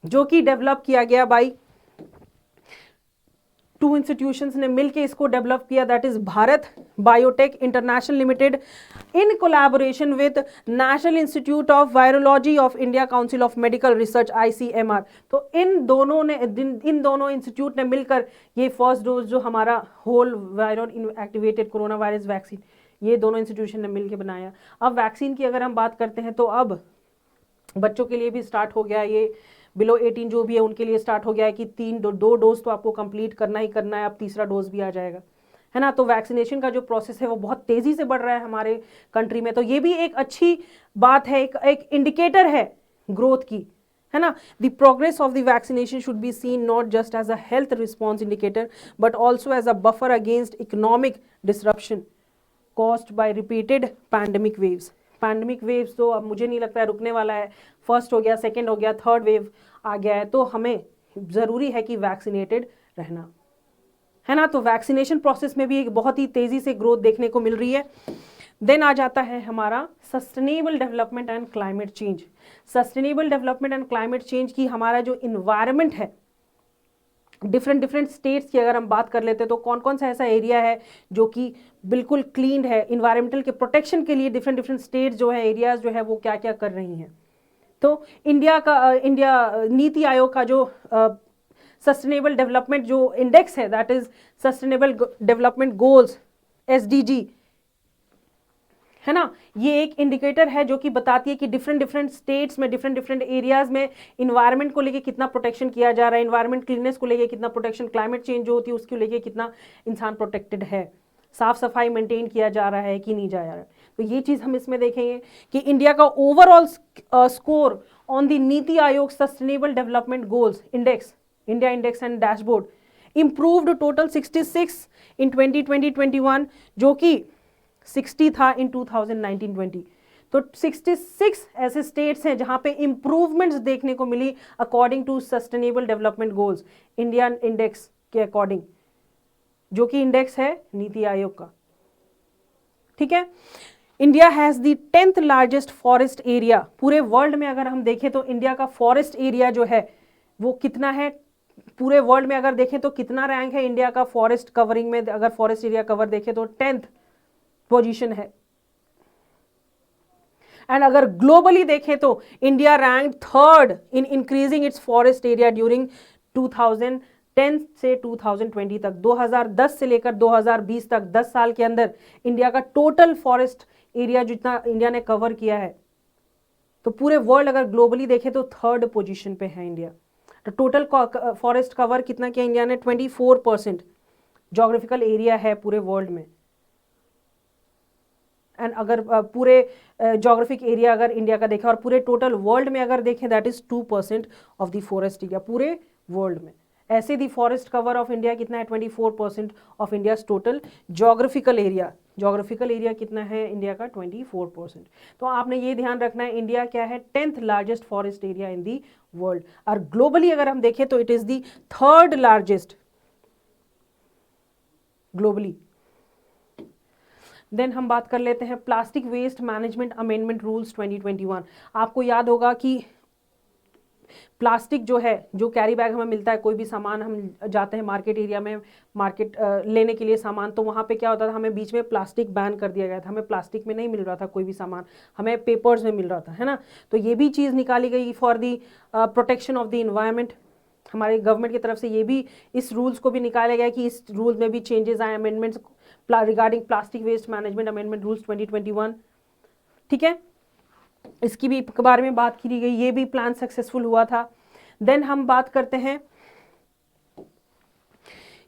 जो कि डेवलप किया गया बाई 2 इंस्टीट्यूशंस ने मिलके इसको डेवलप किया, that is Bharat biotech international limited in collaboration with national institute of virology of India council of medical research ICMR। तो इन दोनों इंस्टीट्यूट ने मिलकर ये फर्स्ट डोज जो हमारा whole virion inactivated corona virus vaccine, ये दोनों इंस्टीट्यूशन ने मिलकर बनाया। अब वैक्सीन की अगर हम बात करते हैं तो अब बच्चों के लिए भी स्टार्ट हो गया, ये बिलो 18 जो भी है उनके लिए स्टार्ट हो गया है कि 2 डोज तो आपको कंप्लीट करना ही करना है, अब तीसरा डोज भी आ जाएगा, है ना। तो वैक्सीनेशन का जो प्रोसेस है वो बहुत तेजी से बढ़ रहा है हमारे कंट्री में, तो ये भी एक अच्छी बात है, एक इंडिकेटर है ग्रोथ की, है ना। The progress of the vaccination should be seen not just as a health response indicator but also as a buffer against economic disruption caused by repeated pandemic waves. Pandemic waves तो अब मुझे नहीं लगता है रुकने वाला है, फर्स्ट हो गया, सेकेंड हो गया, थर्ड वेव आ गया है, तो हमें ज़रूरी है कि वैक्सीनेटेड रहना, है ना। तो वैक्सीनेशन प्रोसेस में भी एक बहुत ही तेज़ी से ग्रोथ देखने को मिल रही है। देन आ जाता है हमारा sustainable development and climate change. Sustainable development and climate change की हमारा जो इन्वायरमेंट है, डिफरेंट स्टेट्स की अगर हम बात कर लेते हैं तो कौन कौन सा ऐसा एरिया है जो कि बिल्कुल क्लीन है, इन्वायरमेंटल के प्रोटेक्शन के लिए डिफरेंट स्टेट्स जो है, एरियाज जो है वो क्या क्या कर रही हैं। तो इंडिया नीति आयोग का जो सस्टेनेबल डेवलपमेंट जो इंडेक्स है, that is sustainable development goals, SDG, है ना, ये एक इंडिकेटर है जो कि बताती है कि डिफरेंट स्टेट्स में, डिफरेंट एरियाज में इन्वायरमेंट को लेके कितना प्रोटेक्शन किया जा रहा है, इन्वायरमेंट क्लीननेस को लेके कितना प्रोटेक्शन, क्लाइमेट चेंज जो होती है उसको लेके कितना इंसान प्रोटेक्टेड है, साफ सफाई मेंटेन किया जा रहा है कि नहीं जा रहा है। तो ये चीज़ हम इसमें देखेंगे कि इंडिया का overall score on the NITI Aayog sustainable development goals index, India index and dashboard, improved total 66 इन 2020-21, जो कि 60 था इन 2019-20। तो 66 ऐसे स्टेट्स हैं जहां पे इंप्रूवमेंट्स देखने को मिली according to sustainable development goals, Indian index के अकॉर्डिंग, जो कि इंडेक्स है नीति आयोग का। ठीक है, India has the 10th largest forest area. पूरे वर्ल्ड में अगर हम देखें तो इंडिया का फॉरेस्ट एरिया जो है वो कितना है, पूरे वर्ल्ड में अगर देखें तो कितना रैंक है इंडिया का फॉरेस्ट कवरिंग में, अगर फॉरेस्ट एरिया कवर देखें तो 10th पोजीशन है। एंड अगर ग्लोबली देखें तो India rank 3rd in increasing its forest area during 2010 से 2020 तक, 2010 से लेकर 2020 तक 10 साल के अंदर इंडिया का टोटल फॉरेस्ट एरिया जितना इंडिया ने कवर किया है, तो पूरे वर्ल्ड अगर ग्लोबली देखें तो 3rd पोजीशन पे है इंडिया। तो टोटल फॉरेस्ट कवर कितना किया इंडिया ने, 24% जोग्राफिकल एरिया है पूरे वर्ल्ड में। एंड अगर पूरे जोग्राफिक एरिया अगर इंडिया का देखें और पूरे टोटल वर्ल्ड में अगर देखें, that is 2% of the forest area पूरे वर्ल्ड में। ऐसे दी फॉरेस्ट कवर ऑफ इंडिया कितना है, 24% of India total geographical area. Geographical area कितना है इंडिया का, 24%। तो आपने ये ध्यान रखना है, इंडिया क्या है, 10th largest forest area in the world. और ग्लोबली अगर हम देखें तो it is the 3rd largest globally. Then हम बात कर लेते हैं plastic waste management amendment rules 2021। आपको याद होगा कि प्लास्टिक जो है, जो कैरी बैग हमें मिलता है, कोई भी सामान हम जाते हैं मार्केट एरिया में, मार्केट लेने के लिए सामान, तो वहाँ पे क्या होता था, हमें बीच में प्लास्टिक बैन कर दिया गया था, हमें प्लास्टिक में नहीं मिल रहा था कोई भी सामान, हमें पेपर्स में मिल रहा था, है ना। तो ये भी चीज़ निकाली गई for the protection of the environment. हमारे गवर्नमेंट की तरफ से ये भी, इस रूल्स को भी निकाला गया कि इस रूल में भी चेंजेस आए, amendments regarding plastic waste management amendment rules 2021। ठीक है, इसकी भी बारे में बात की गई, ये भी प्लान सक्सेसफुल हुआ था। देन हम बात करते हैं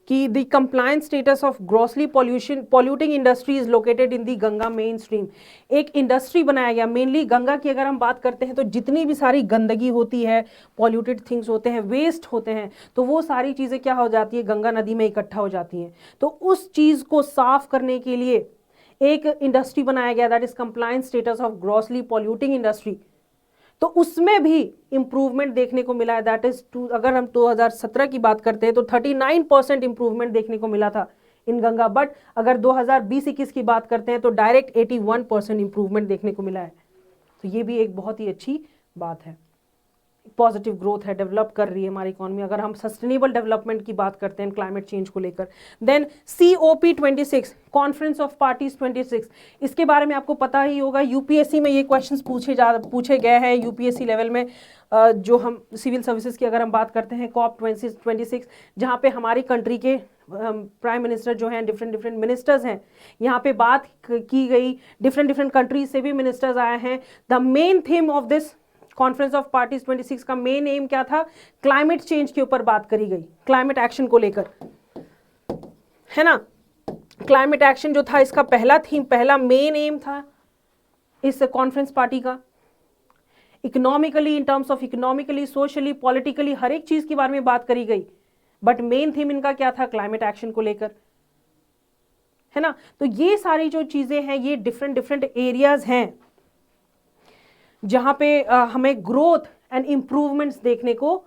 कि the compliance status of grossly polluting industries located in the Ganga main stream. एक इंडस्ट्री बनाया गया, मेनली गंगा की अगर हम बात करते हैं तो जितनी भी सारी गंदगी होती है, पॉल्यूटेड थिंग्स होते हैं, वेस्ट होते हैं, तो वो सारी चीज़ें क्या हो जाती है, गंगा नदी में इकट्ठा हो जाती हैं। तो उस चीज़ को साफ करने के लिए एक इंडस्ट्री बनाया गया, that is compliance status of grossly polluting industry. तो उसमें भी इंप्रूवमेंट देखने को मिला है, दैट इज अगर हम 2017 की बात करते हैं तो 39% इंप्रूवमेंट देखने को मिला था इन गंगा, बट अगर 2020-21 की बात करते हैं तो डायरेक्ट 81% इंप्रूवमेंट देखने को मिला है। तो ये भी एक बहुत ही अच्छी बात है, पॉजिटिव ग्रोथ है, डेवलप कर रही है हमारी इकोनॉमी, अगर हम सस्टेनेबल डेवलपमेंट की बात करते हैं क्लाइमेट चेंज को लेकर। Then COP26 conference of parties 26, इसके बारे में आपको पता ही होगा, यूपीएससी में ये क्वेश्चंस पूछे गए हैं यूपीएससी लेवल में। जो हम सिविल सर्विसेज की अगर हम बात करते हैं, COP26 जहाँ पे हमारी कंट्री के प्राइम मिनिस्टर जो हैं, डिफरेंट मिनिस्टर्स हैं, यहाँ पे बात की गई, डिफरेंट कंट्रीज से भी मिनिस्टर्स आए हैं। The main theme of this conference of parties 26 का मेन एम क्या था, क्लाइमेट चेंज के ऊपर बात करी गई, क्लाइमेट एक्शन को लेकर, है ना। क्लाइमेट एक्शन जो था इसका पहला थीम, पहला मेन एम था इस कॉन्फ्रेंस पार्टी का। Economically, in terms of economically, socially, politically, हर एक चीज के बारे में बात करी गई, बट मेन थीम इनका क्या था, क्लाइमेट एक्शन को लेकर, है ना। तो ये सारी जो चीजें हैं, ये डिफरेंट एरियाज हैं जहाँ पे हमें ग्रोथ एंड इम्प्रूवमेंट्स देखने को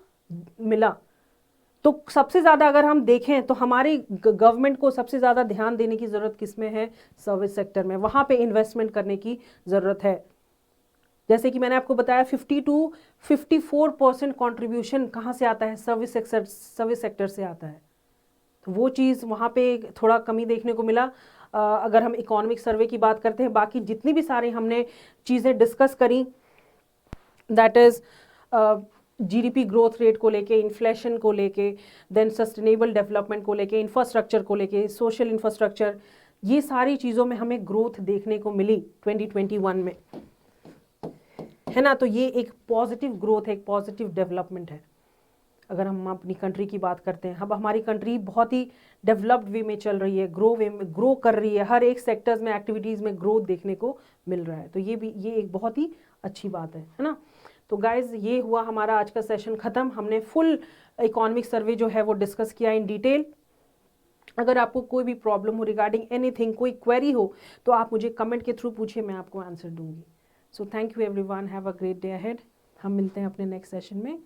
मिला। तो सबसे ज़्यादा अगर हम देखें तो हमारी गवर्नमेंट को सबसे ज़्यादा ध्यान देने की ज़रूरत किस में है? सर्विस सेक्टर में, वहाँ पे इन्वेस्टमेंट करने की ज़रूरत है। जैसे कि मैंने आपको बताया 50 टू 54% कॉन्ट्रीब्यूशन कहाँ से आता है? सर्विस सेक्टर से आता है। तो वो चीज़ वहाँ पे थोड़ा कमी देखने को मिला। अगर हम इकोनॉमिक सर्वे की बात करते हैं, बाकी जितनी भी सारी हमने चीज़ें डिस्कस करी, that is GDP growth rate को लेके, इन्फ्लेशन को लेके, देन सस्टेनेबल डेवलपमेंट को लेके, इंफ्रास्ट्रक्चर को लेके, सोशल इंफ्रास्ट्रक्चर, ये सारी चीज़ों में हमें ग्रोथ देखने को मिली 2021 में, है ना। तो ये एक पॉजिटिव ग्रोथ है, एक पॉजिटिव डेवलपमेंट है। अगर हम अपनी कंट्री की बात करते हैं, अब हमारी कंट्री बहुत ही डेवलप्ड वे में चल रही है, ग्रो कर रही है, हर एक सेक्टर्स में, एक्टिविटीज़ में ग्रोथ देखने को मिल रहा है। तो ये एक बहुत ही अच्छी बात है ना। तो गाइज, ये हुआ हमारा आज का सेशन ख़त्म। हमने फुल इकोनॉमिक सर्वे जो है वो डिस्कस किया इन डिटेल। अगर आपको कोई भी प्रॉब्लम हो रिगार्डिंग एनीथिंग, कोई क्वेरी हो, तो आप मुझे कमेंट के थ्रू पूछिए, मैं आपको आंसर दूंगी। So thank you everyone, have a great day ahead. हम मिलते हैं अपने नेक्स्ट सेशन में।